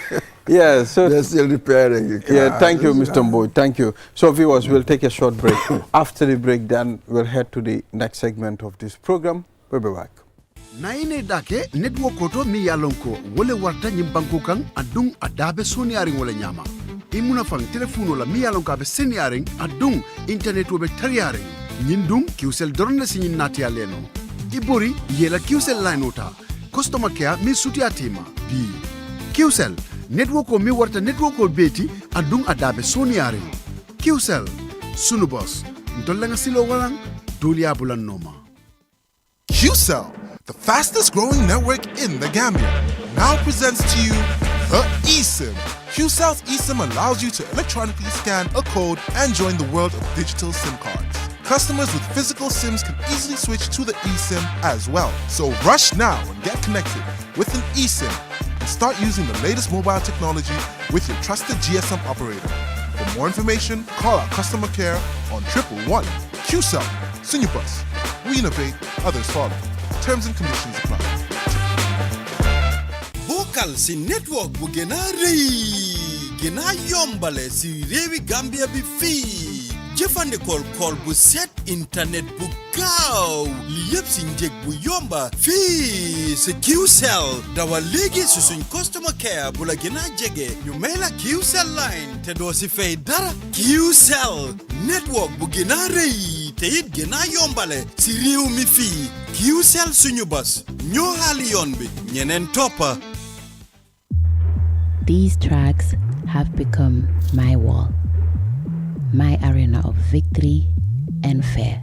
S1: Yeah, so
S3: they're still repairing the car.
S1: Yeah, thank you, Mr. Mboj. Thank you. So, viewers, we'll take a short break. After the break, then we'll head to the next segment of this program. We'll be back.
S5: Naine dake network koto mi yalonko wole warta nyimbanku kan adung adabe soniaring wole nyama. Imuna fang telefono la mi yalonko abe seniaring adung internet wobe tariaring. Nyindung kiusel dorne sinyin nati aleno. Ibori yela kiusel line ota. Customer care mi suti atima. B. Kiusel network ko mi warta network ko beti adung adabe soniaring. Kiusel sunubos. Ntolenga silo walang dulia bulan noma.
S4: QCell, the fastest growing network in the Gambia, now presents to you the eSIM. QCell's eSIM allows you to electronically scan a code and join the world of digital SIM cards. Customers with physical SIMs can easily switch to the eSIM as well. So rush now and get connected with an eSIM and start using the latest mobile technology with your trusted GSM operator. For more information, call our customer care on 111. QCell, Sinubus. We innovate, others follow. Terms and conditions apply.
S6: Vocal si network bu gëna rëy gëna yombale si réewi Gambia bi fii jëfandikool call bu set internet bu gaaw li yëpp si njëg bu yomba fii si QCell dawal léegi si suñ customer care bu la gëna jege ñu may la QCell line te doo si fay dara. QCell network bu gëna rëy te it gëna yombale si réew mi fii QCell suñu bas ñoo xaali yoon bi ñeneen toppa.
S7: These tracks have become my wall, my arena of victory and fear.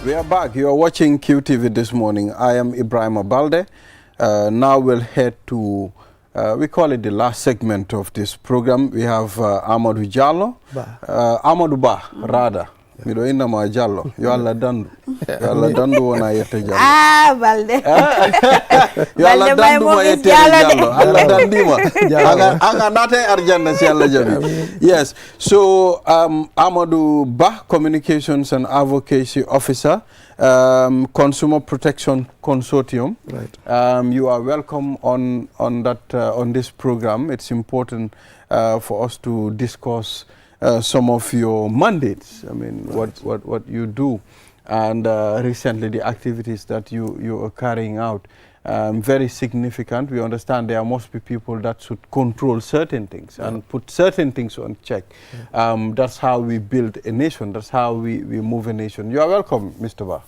S1: We are back. You are watching QTV this morning. I am Ibrahim Abalde. Now we'll head to, we call it the last segment of this program. We have Amadou Jallo. Amadou Ba, rather. Mido inna ma Jallo. You alla dandu. You alla dandu wona yette Jallo.
S2: Ah, Balde.
S1: You alla dandu ma yette Jallo. Alla dandima. Anga nate arjanna si alla jabi. Yes. So Amadou Ba, Communications and Advocacy Officer, Consumer Protection Consortium.
S8: Right.
S1: You are welcome on this program. It's important for us to discuss some of your mandates. I mean, right. what you do, and recently the activities that you are carrying out. Very significant. We understand there must be people that should control certain things and put certain things on check. That's how we build a nation. That's how we move a nation. You are welcome, Mr. Ba.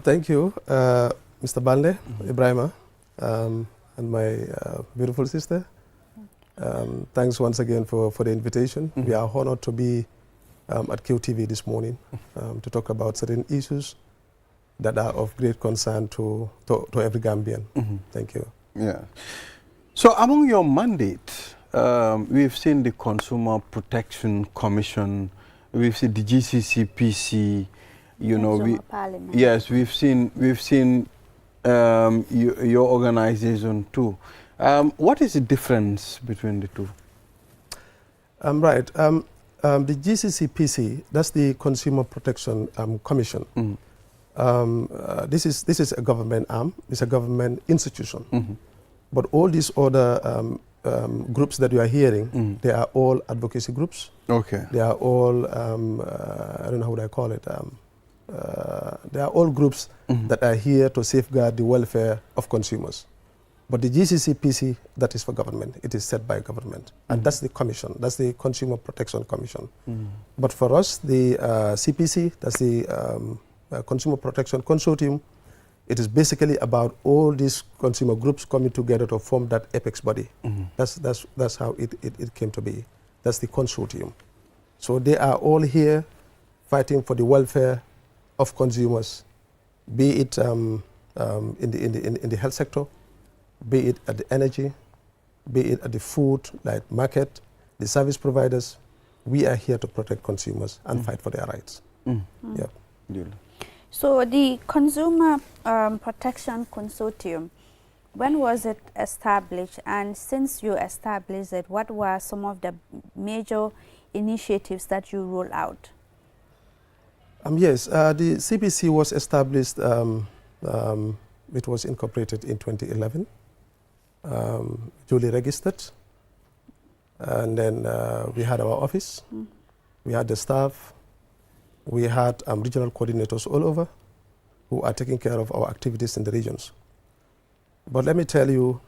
S8: Thank you, Mr. Balde, Ibrahima, and my beautiful sister. Thanks once again for the invitation. We are honored to be at QTV this morning to talk about certain issues that are of great concern to every Gambian. Thank you.
S1: Yeah. So among your mandates, we've seen the Consumer Protection Commission, we've seen the GCCPC, you know, yes, we've seen your organization too. What is the difference between the two?
S8: Right. The GCCPC, that's the Consumer Protection Commission. This is a government arm. It's a government institution. But all these other groups that you are hearing, they are all advocacy groups.
S1: Okay.
S8: They are all I don't know how would I call it. They are all groups that are here to safeguard the welfare of consumers. But the GCCPC, that is for government. It is set by government. And that's the commission. That's the Consumer Protection Commission. But for us, the CPC, that's the Consumer Protection Consortium, it is basically about all these consumer groups coming together to form that apex body. That's how it came to be. That's the consortium. So they are all here fighting for the welfare of consumers, be it in the health sector, be it at the energy, be it at the food, like market, the service providers. We are here to protect consumers and fight for their rights. Yeah.
S2: So the Consumer Protection Consortium, when was it established? And since you established it, what were some of the major initiatives that you roll out?
S8: Yes, the CPC was established, it was incorporated in 2011, duly registered, and then we had our office, we had the staff, we had regional coordinators all over who are taking care of our activities in the regions. But let me tell you,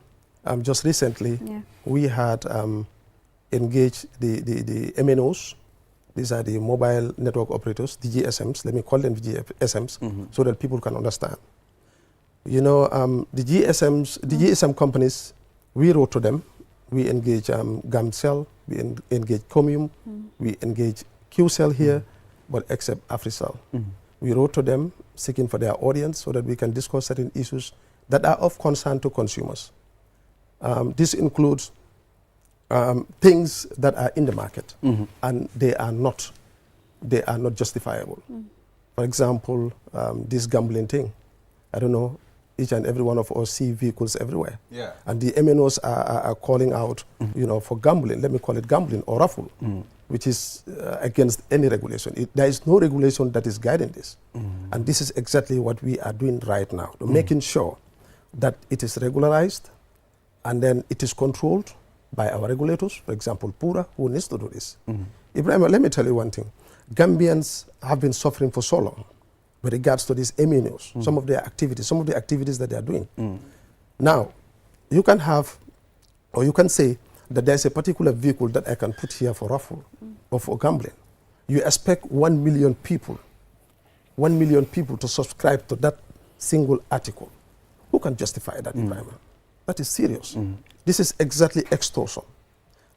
S8: just recently, we had engaged the MNOs. These are the mobile network operators, the GSMs. Let me call them GSMs so that people can understand. You know, the GSMs, the GSM companies, we wrote to them. We engage Gamcell, we engage Comium, we engage QCell here, but except AfriCell. We wrote to them seeking for their audience so that we can discuss certain issues that are of concern to consumers. This includes things that are in the market and they are not justifiable. For example, this gambling thing. I don't know, each and every one of us see vehicles everywhere. And the MNOs are calling out, you know, for gambling. Let me call it gambling or raffle, which is against any regulation. There is no regulation that is guiding this. And this is exactly what we are doing right now, making sure that it is regularized and then it is controlled by our regulators, for example, PURA, who needs to do this. Ibrahim, let me tell you one thing. Gambians have been suffering for so long with regards to these MNOs, some of the activities that they are doing. Now, you can have, or you can say that there's a particular vehicle that I can put here for raffle or for gambling. You expect 1 million people to subscribe to that single article. Who can justify that, Ibrahim? That is serious. This is exactly extortion.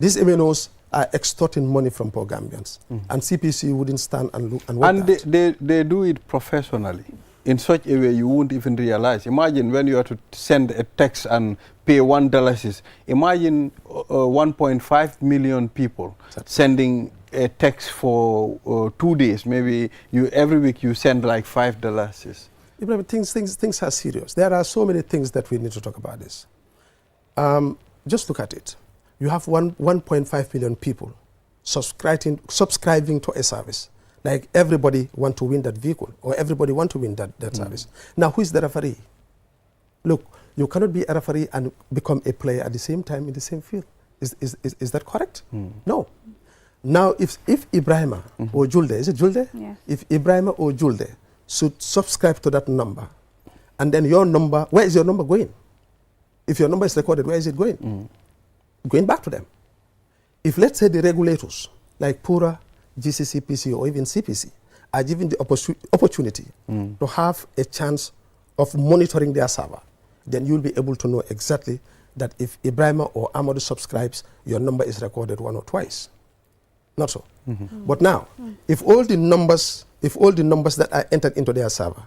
S8: These MNOs are extorting money from poor Gambians. And CPC wouldn't stand and look and watch
S1: And they do it professionally in such a way you won't even realize. Imagine when you have to send a text and pay $1. Imagine 1.5 million people sending a text for 2 days. Maybe every week you send like $5.
S8: Ibrahim, things are serious. There are so many things that we need to talk about this. Just look at it. You have 1.5 million people subscribing to a service. Like everybody want to win that vehicle or everybody want to win that service. Now, who is the referee? Look, you cannot be a referee and become a player at the same time in the same field. Is that correct? No. Now, if Ibrahima or Julde, is it Julde?
S2: Yeah.
S8: If Ibrahima or Julde should subscribe to that number, and then your number, where is your number going? If your number is recorded, where is it going? Going back to them. If, let's say, the regulators, like PURA, GCCPC, or even CPC, are given the opportunity to have a chance of monitoring their server, then you'll be able to know exactly that if Ibrahima or Amadou subscribes, your number is recorded one or twice. Not so. But now, if all the numbers that are entered into their server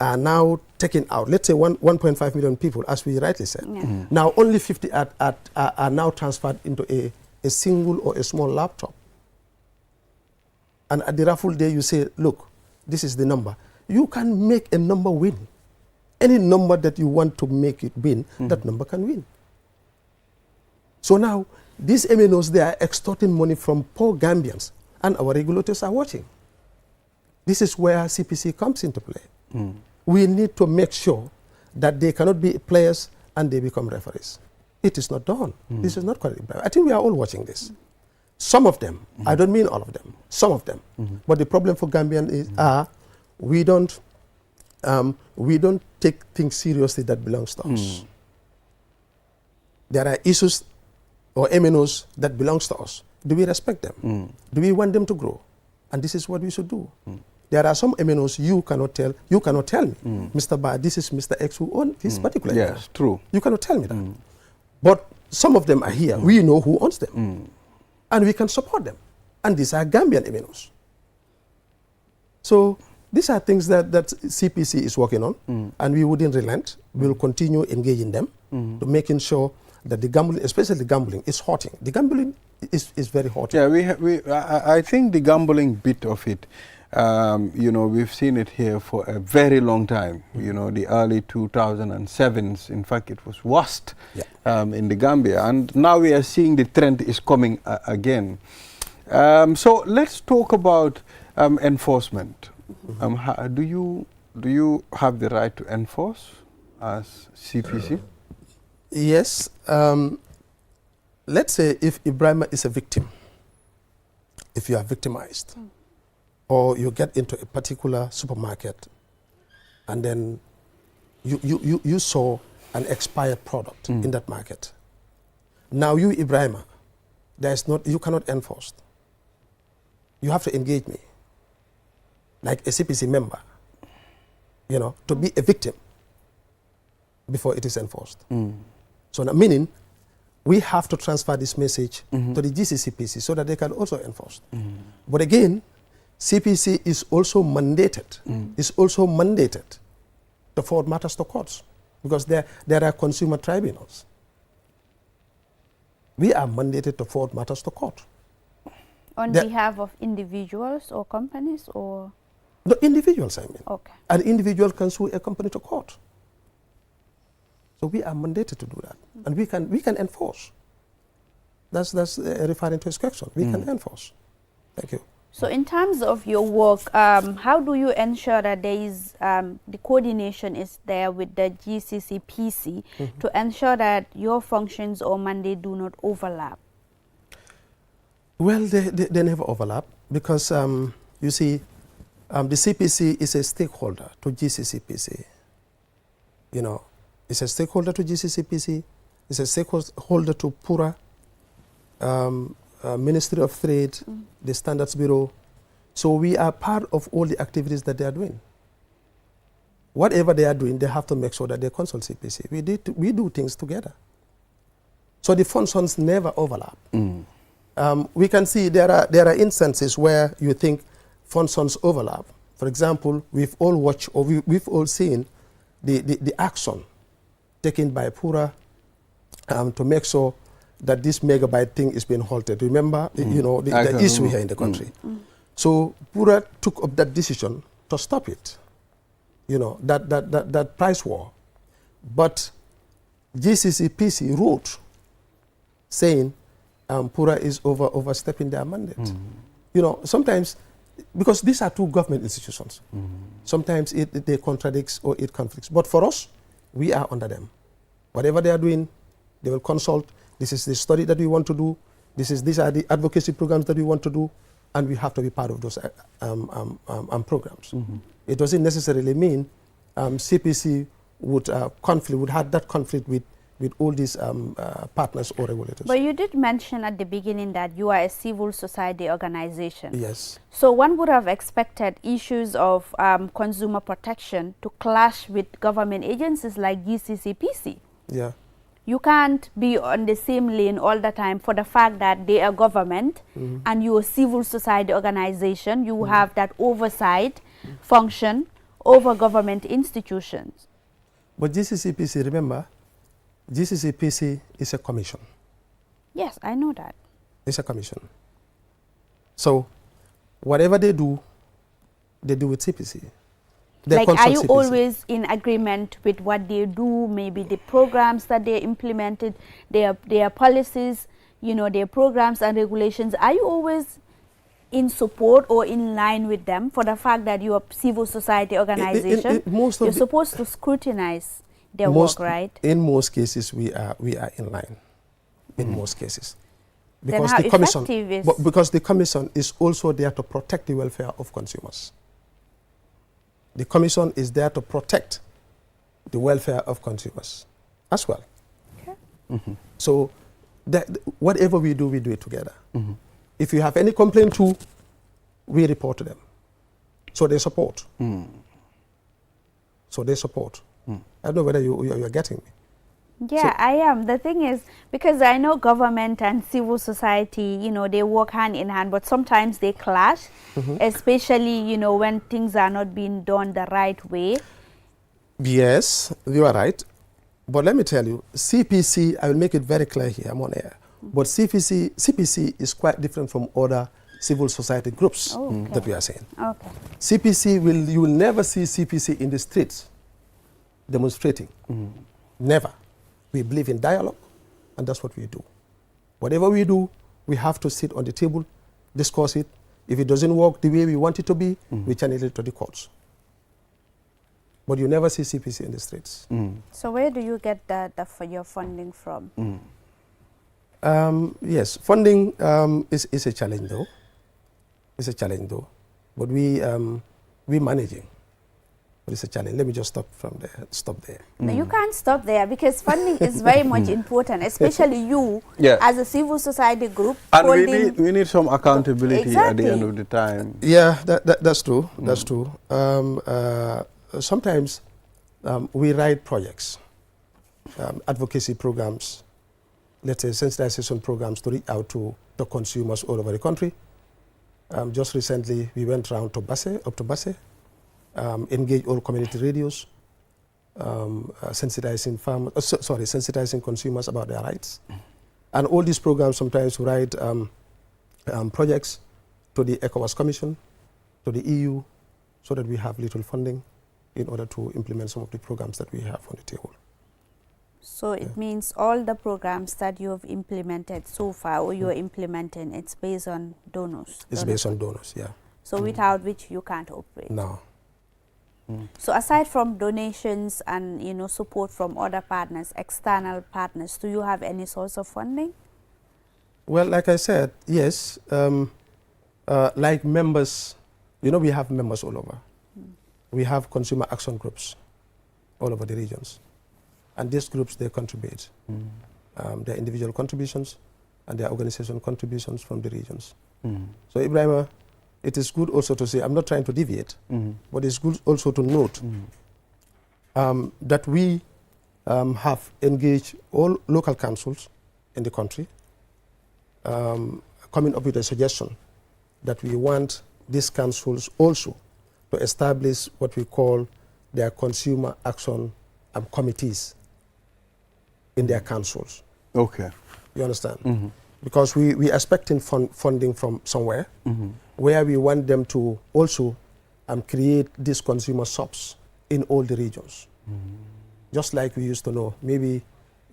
S8: are now taken out, let's say 1.5 million people, as we rightly said, now only 50 are now transferred into a single or a small laptop. And at the raffle day, you say, look, this is the number. You can make a number win. Any number that you want to make it win, that number can win. So now, these MNOs, they are extorting money from poor Gambians, and our regulators are watching. This is where CPC comes into play. We need to make sure that they cannot be players and they become referees. It is not done. This is not correct. I think we are all watching this. Some of them, I don't mean all of them, some of them. But the problem for Gambian is we don't take things seriously that belongs to us. There are issues or MNOs that belongs to us. Do we respect them? Do we want them to grow? And this is what we should do. There are some MNOs you cannot tell me, Mr. Ba, this is Mr. X who owns this particular MNO.
S1: Yes, true.
S8: You cannot tell me that. But some of them are here. We know who owns them. And we can support them. And these are Gambian MNOs. So these are things that CPC is working on, and we wouldn't relent. We will continue engaging them to making sure that the gambling, especially the gambling, is hurting. The gambling is very hurting.
S1: Yeah, I think the gambling bit of it, you know, we've seen it here for a very long time. You know, the early 2007s, in fact, it was worst in the Gambia. And now we are seeing the trend is coming again. So let's talk about enforcement. Do you have the right to enforce as CPC?
S8: Yes. Let's say if Ibrahima is a victim, if you are victimized, or you get into a particular supermarket and then you saw an expired product in that market. Now you, Ibrahima, you cannot enforce. You have to engage me, like a CPC member, you know, to be a victim before it is enforced. So now, meaning, we have to transfer this message to the GCCPC so that they can also enforce. But again, CPC is also mandated, to forward matters to courts, because there are consumer tribunals. We are mandated to forward matters to court.
S2: On behalf of individuals or companies, or?
S8: The individuals, I mean.
S2: Okay.
S8: An individual can sue a company to court. So we are mandated to do that, and we can enforce. That's referring to his question. We can enforce. Thank you.
S2: So in terms of your work, how do you ensure that there is the coordination is there with the GCCPC to ensure that your functions or mandate do not overlap?
S8: Well, they never overlap, because you see, the CPC is a stakeholder to GCCPC. You know, it's a stakeholder to GCCPC. It's a stakeholder to PURA, Ministry of Trade, the Standards Bureau. So we are part of all the activities that they are doing. Whatever they are doing, they have to make sure that they consult CPC. We do things together. So the functions never overlap. We can see there are instances where you think functions overlap. For example, we've all watched, or we've all seen the action taken by PURA to make sure that this megabyte thing is being halted. Remember, you know, the issue here in the country. So PURA took up that decision to stop it, you know, that price war. But GCCPC wrote saying PURA is overstepping their mandate. You know, sometimes, because these are two government institutions, sometimes they contradicts or it conflicts. But for us, we are under them. Whatever they are doing, they will consult. This is the study that we want to do. These are the advocacy programs that we want to do, and we have to be part of those programs. It doesn't necessarily mean CPC would have that conflict with all these partners or regulators.
S2: But you did mention at the beginning that you are a civil society organization.
S8: Yes.
S2: So one would have expected issues of consumer protection to clash with government agencies like GCCPC.
S8: Yeah.
S2: You can't be on the same lane all the time for the fact that they are government and you're a civil society organization. You have that oversight function over government institutions.
S8: But GCCPC, remember, GCCPC is a commission.
S2: Yes, I know that.
S8: It's a commission. So whatever they do with CPC.
S2: Like, are you always in agreement with what they do, maybe the programs that they implemented, their policies, you know, their programs and regulations? Are you always in support or in line with them for the fact that you're a civil society organization? You're supposed to scrutinize their work, right?
S8: In most cases, we are in line. In most cases.
S2: Because then how effective is?
S8: Because the commission is also there to protect the welfare of consumers. The commission is there to protect the welfare of consumers as well.
S2: Okay.
S8: So whatever we do it together. If you have any complaint too, we report to them. So they support. So they support. I don't know whether you're getting me.
S2: Yeah,
S8: So-
S2: I am. The thing is, because I know government and civil society, you know, they work hand in hand, but sometimes they clash, especially, you know, when things are not being done the right way.
S8: Yes, you are right. But let me tell you, CPC, I will make it very clear here, I'm on air. But CPC is quite different from other civil society groups that we are saying.
S2: Okay.
S8: CPC, you will never see CPC in the streets demonstrating. Never. We believe in dialogue, and that's what we do. Whatever we do, we have to sit on the table, discuss it. If it doesn't work the way we want it to be, we channel it to the courts. But you never see CPC in the streets.
S2: So where do you get for your funding from?
S8: Yes, funding is a challenge though. It's a challenge though. But we're managing. But it's a challenge. Let me just stop there.
S2: No, you can't stop there because funding is very much important, especially you as a civil society group.
S1: And we need some accountability at the end of the time.
S8: Yeah, that's true. That's true. Sometimes we write projects, advocacy programs, let's say sensitization programs to reach out to the consumers all over the country. Just recently, we went around to Basse, engage all community radios, sensitizing consumers about their rights. And all these programs sometimes write projects to the ECOWAS Commission, to the EU, so that we have little funding in order to implement some of the programs that we have on the table.
S2: So it means all the programs that you have implemented so far or you are implementing, it's based on donors?
S8: It's based on donors, yeah.
S2: So without which you can't operate?
S8: No.
S2: So aside from donations and, you know, support from other partners, external partners, do you have any source of funding?
S8: Well, like I said, yes. Like members, you know, we have members all over. We have consumer action groups all over the regions. And these groups, they contribute. Their individual contributions and their organization contributions from the regions. So Ibrahima, it is good also to say, I'm not trying to deviate, but it's good also to note that we have engaged all local councils in the country, coming up with a suggestion that we want these councils also to establish what we call their consumer action committees in their councils.
S1: Okay.
S8: You understand? Because we are expecting funding from somewhere where we want them to also create these consumer shops in all the regions. Just like we used to know. Maybe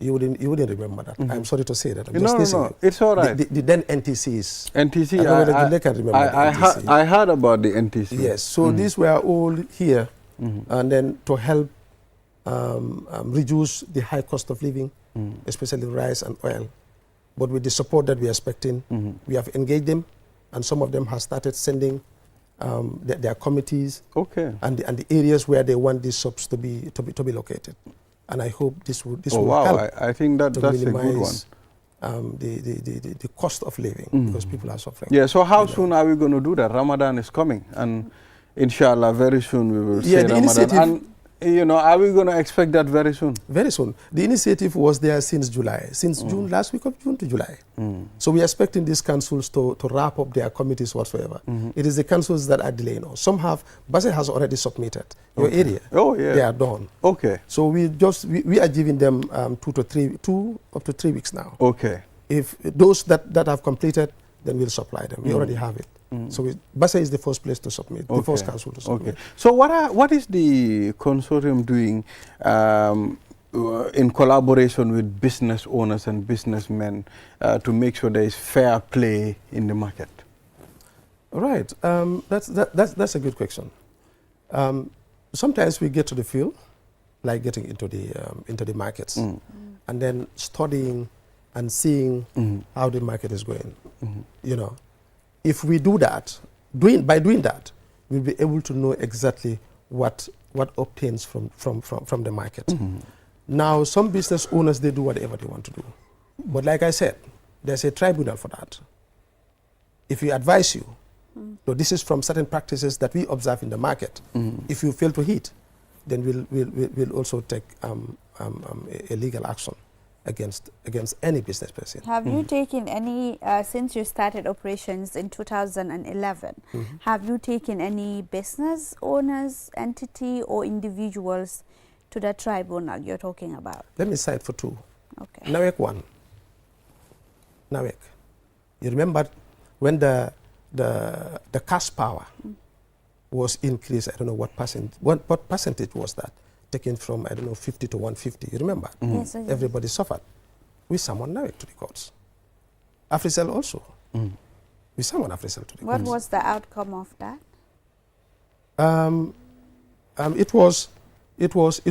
S8: you wouldn't remember that. I'm sorry to say that. I'm just teasing you.
S1: It's all right.
S8: The then NTCs.
S1: NTC,
S8: I don't know whether you can remember the NTC.
S1: I heard about the NTC.
S8: Yes, so these were all here and then to help reduce the high cost of living, especially rice and oil. But with the support that we are expecting, we have engaged them, and some of them have started sending their committees and the areas where they want these shops to be located. And I hope this will help.
S1: I think that's a good one.
S8: The cost of living because people are suffering.
S1: Yeah. So how soon are we going to do that? Ramadan is coming, and inshallah, very soon we will say Ramadan. And you know, are we going to expect that very soon? Very soon.
S8: The initiative was there since July, since June, last week of June to July. So we are expecting these councils to wrap up their committees whatsoever. It is the councils that are delaying us. Some have, Basse has already submitted. Your area, they are done.
S1: Okay.
S8: So we are giving them 2 to 3 weeks now.
S1: Okay.
S8: If those that have completed, then we'll supply them. We already have it. So Basse is the first place to submit, the first council to submit.
S1: Okay. So what is the consortium doing in collaboration with business owners and businessmen to make sure there is fair play in the market?
S8: Right. That's a good question. Sometimes we get to the field, like getting into the markets, and then studying and seeing how the market is going. You know, if we do that, by doing that, we'll be able to know exactly what obtains from the market. Now, some business owners, they do whatever they want to do. But like I said, there's a tribunal for that. If we advise you, so this is from certain practices that we observe in the market. If you fail to hit, then we'll also take a legal action against any business person.
S2: Have you taken any, since you started operations in 2011, have you taken any business owners, entity, or individuals to the tribunal you're talking about?
S8: Let me cite for two.
S2: Okay.
S8: NAWEC one. NAWEC. You remember when the cash power was increased, I don't know what percentage was that, taken from, I don't know, 50 to 150, you remember?
S2: Yes, I do.
S8: Everybody suffered. We summoned NAWEC to the courts. Africell also. We summoned Africell to the
S2: What
S8: courts.
S2: was the outcome of that?
S8: It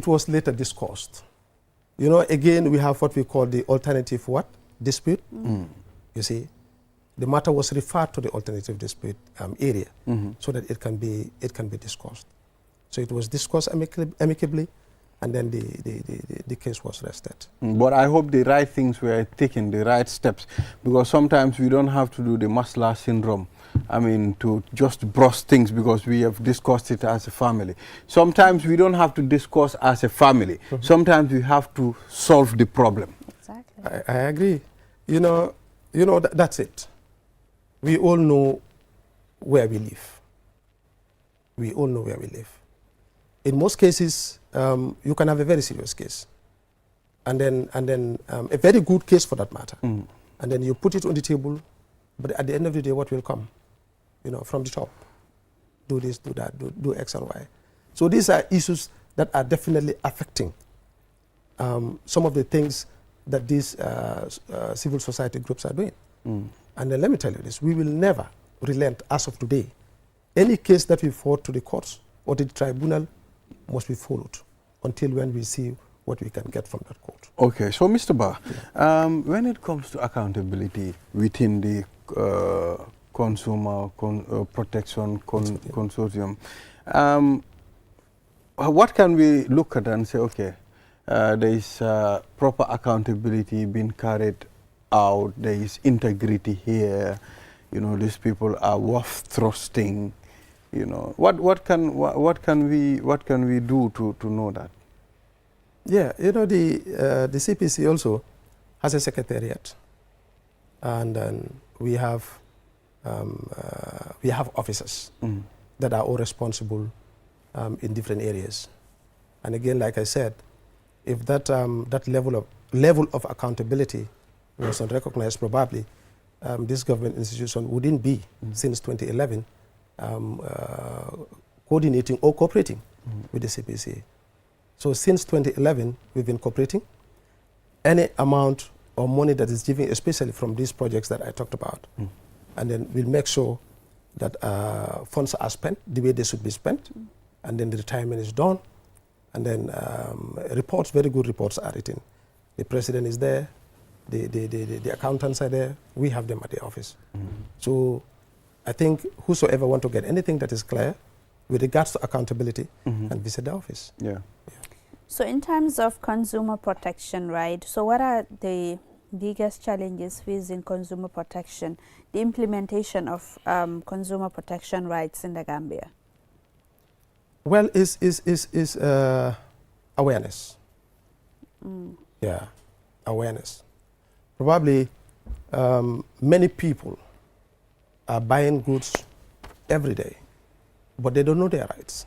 S8: was later discussed. You know, again, we have what we call the alternative dispute. You see, the matter was referred to the alternative dispute area so that it can be discussed. So it was discussed amicably, and then the case was rested.
S1: But I hope the right things were taken, the right steps, because sometimes we don't have to do the Maslow syndrome. I mean, to just brush things because we have discussed it as a family. Sometimes we don't have to discuss as a family. Sometimes we have to solve the problem.
S2: Exactly.
S8: I agree. You know, that's it. We all know where we live. We all know where we live. In most cases, you can have a very serious case, and then a very good case for that matter, and then you put it on the table. But at the end of the day, what will come? You know, from the top. Do this, do that, do X and Y. So these are issues that are definitely affecting some of the things that these civil society groups are doing. And then let me tell you this, we will never relent as of today. Any case that we fought to the courts or to the tribunal must be followed until when we see what we can get from that court.
S1: Okay, so Mr. Ba, when it comes to accountability within the Consumer Protection Consortium, what can we look at and say, okay, there is proper accountability being carried out, there is integrity here, you know, these people are worth trusting, you know. What can we do to know that?
S8: Yeah, you know, the CPC also has a secretariat, and then we have officers that are all responsible in different areas. And again, like I said, if that that level of accountability was not recognized, probably this government institution wouldn't be since 2011 coordinating or cooperating with the CPC. So since 2011, we've been cooperating. Any amount of money that is given, especially from these projects that I talked about, and then we'll make sure that funds are spent the way they should be spent, and then the retirement is done, and then reports, very good reports are written. The president is there, the accountants are there, we have them at the office. So I think whosoever want to get anything that is clear with regards to accountability can visit the office.
S1: Yeah.
S2: So in terms of consumer protection, right, so what are the biggest challenges facing consumer protection, the implementation of consumer protection rights in the Gambia?
S8: Well, is awareness. Yeah, awareness. Probably many people are buying goods every day, but they don't know their rights.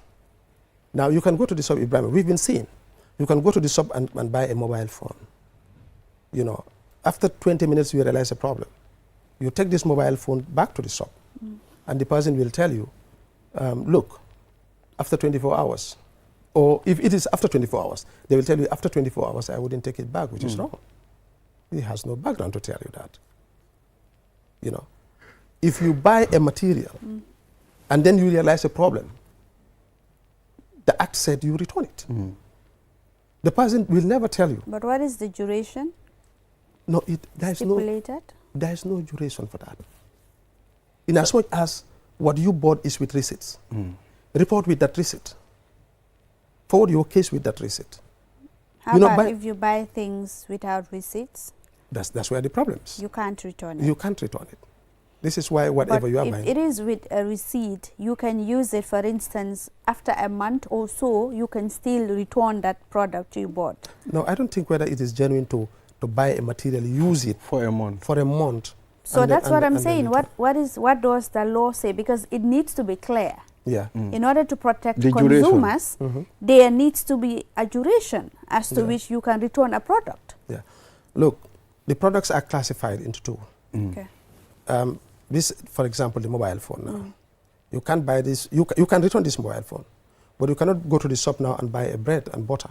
S8: Now, you can go to the shop, Ibrahim, we've been seeing, you can go to the shop and buy a mobile phone. You know, after 20 minutes, you realize a problem. You take this mobile phone back to the shop, and the person will tell you, look, after 24 hours, or if it is after 24 hours, they will tell you, after 24 hours, I wouldn't take it back, which is wrong. He has no background to tell you that. You know, if you buy a material, and then you realize a problem, the act said you return it. The person will never tell you.
S2: But what is the duration?
S8: No, there is no duration for that. In as much as what you bought is with receipts, report with that receipt. Forward your case with that receipt.
S2: How about if you buy things without receipts?
S8: That's where the problem is.
S2: You can't return it.
S8: You can't return it. This is why whatever you are buying.
S2: If it is with a receipt, you can use it, for instance, after a month or so, you can still return that product you bought.
S8: No, I don't think whether it is genuine to buy a material, use it
S1: for a month.
S8: For a month.
S2: So that's what I'm saying. What does the law say? Because it needs to be clear.
S8: Yeah.
S2: In order to protect consumers, there needs to be a duration as to which you can return a product.
S8: Yeah. Look, the products are classified into two.
S2: Okay.
S8: This, for example, the mobile phone now. You can't buy this, you can return this mobile phone, but you cannot go to the shop now and buy a bread and butter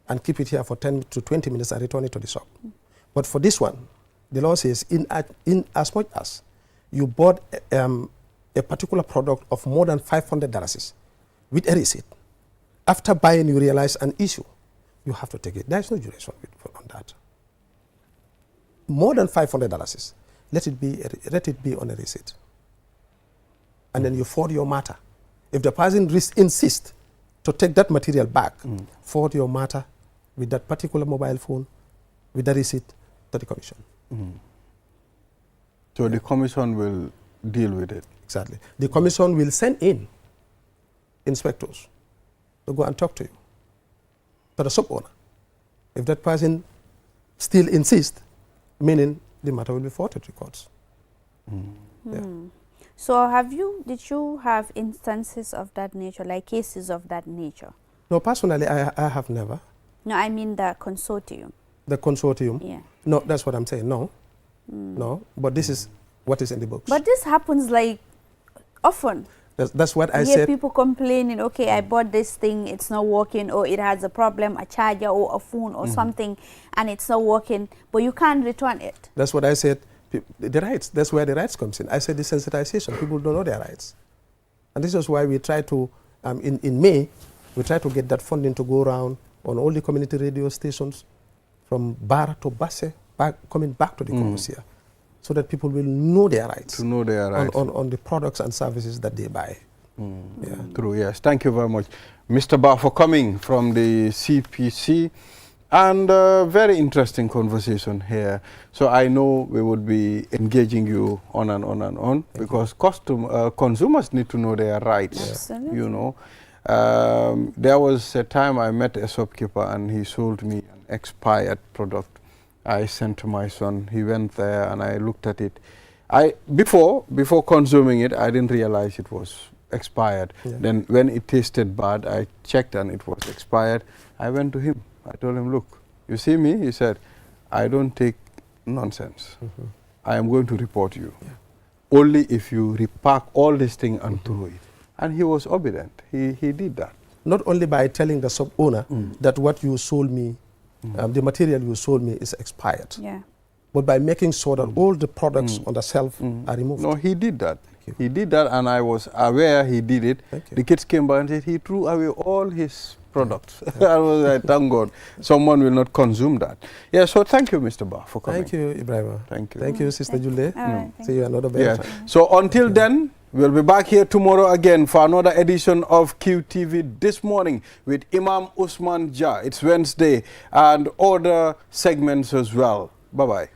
S8: and keep it here for 10 to 20 minutes and return it to the shop. But for this one, the law says in as much as you bought a particular product of more than $500 with a receipt, after buying you realize an issue, you have to take it. There is no duration on that. More than $500, let it be on a receipt. And then you forward your matter. If the person insists to take that material back, forward your matter with that particular mobile phone, with the receipt to the commission.
S1: So the commission will deal with it?
S8: Exactly. The commission will send in inspectors to go and talk to you, to the shop owner. If that person still insists, meaning the matter will be forwarded to courts. Yeah.
S2: So did you have instances of that nature, like cases of that nature?
S8: No, personally, I have never.
S2: No, I mean the consortium.
S8: The consortium?
S2: Yeah.
S8: No, that's what I'm saying, no. No, but this is what is in the books.
S2: But this happens like often.
S8: That's what I
S2: hear
S8: said.
S2: People complaining, okay, I bought this thing, it's not working, or it has a problem, a charger or a phone or something, and it's not working, but you can't return it.
S8: That's what I said. The rights, that's where the rights comes in. I said the sensitization, people don't know their rights. And this is why we try to, in May, we try to get that funding to go around on all the community radio stations, from Bara to Basse, coming back to the Kokosia, so that people will know their rights.
S1: To know their rights.
S8: On the products and services that they buy. Yeah.
S1: True, yes. Thank you very much, Mr. Ba, for coming from the CPC. And very interesting conversation here. So I know we would be engaging you on and on and on, because consumers need to know their rights.
S2: Absolutely.
S1: You know. There was a time I met a shopkeeper and he sold me an expired product. I sent to my son. He went there and I looked at it. Before consuming it, I didn't realize it was expired.
S8: Yeah.
S1: Then when it tasted bad, I checked and it was expired. I went to him. I told him, look, you see me? He said, I don't take nonsense. I am going to report you. Yeah. Only if you repack all this thing and throw it. And he was obedient. He did that.
S8: Not only by telling the shop owner that what you sold me, the material you sold me is expired.
S2: Yeah.
S8: But by making sure that all the products on the shelf are removed.
S1: No, he did that. He did that, and I was aware he did it. The kids came by and said he threw away all his products. I was like, thank God, someone will not consume that. Yeah, so thank you, Mr. Ba, for coming.
S8: Thank you, Ibrahima.
S1: Thank you.
S8: Thank you, Sister Julie. See you another day.
S1: Yeah. So until then, we'll be back here tomorrow again for another edition of QTV This Morning with Imam Usman Jah. It's Wednesday, and other segments as well. Bye-bye.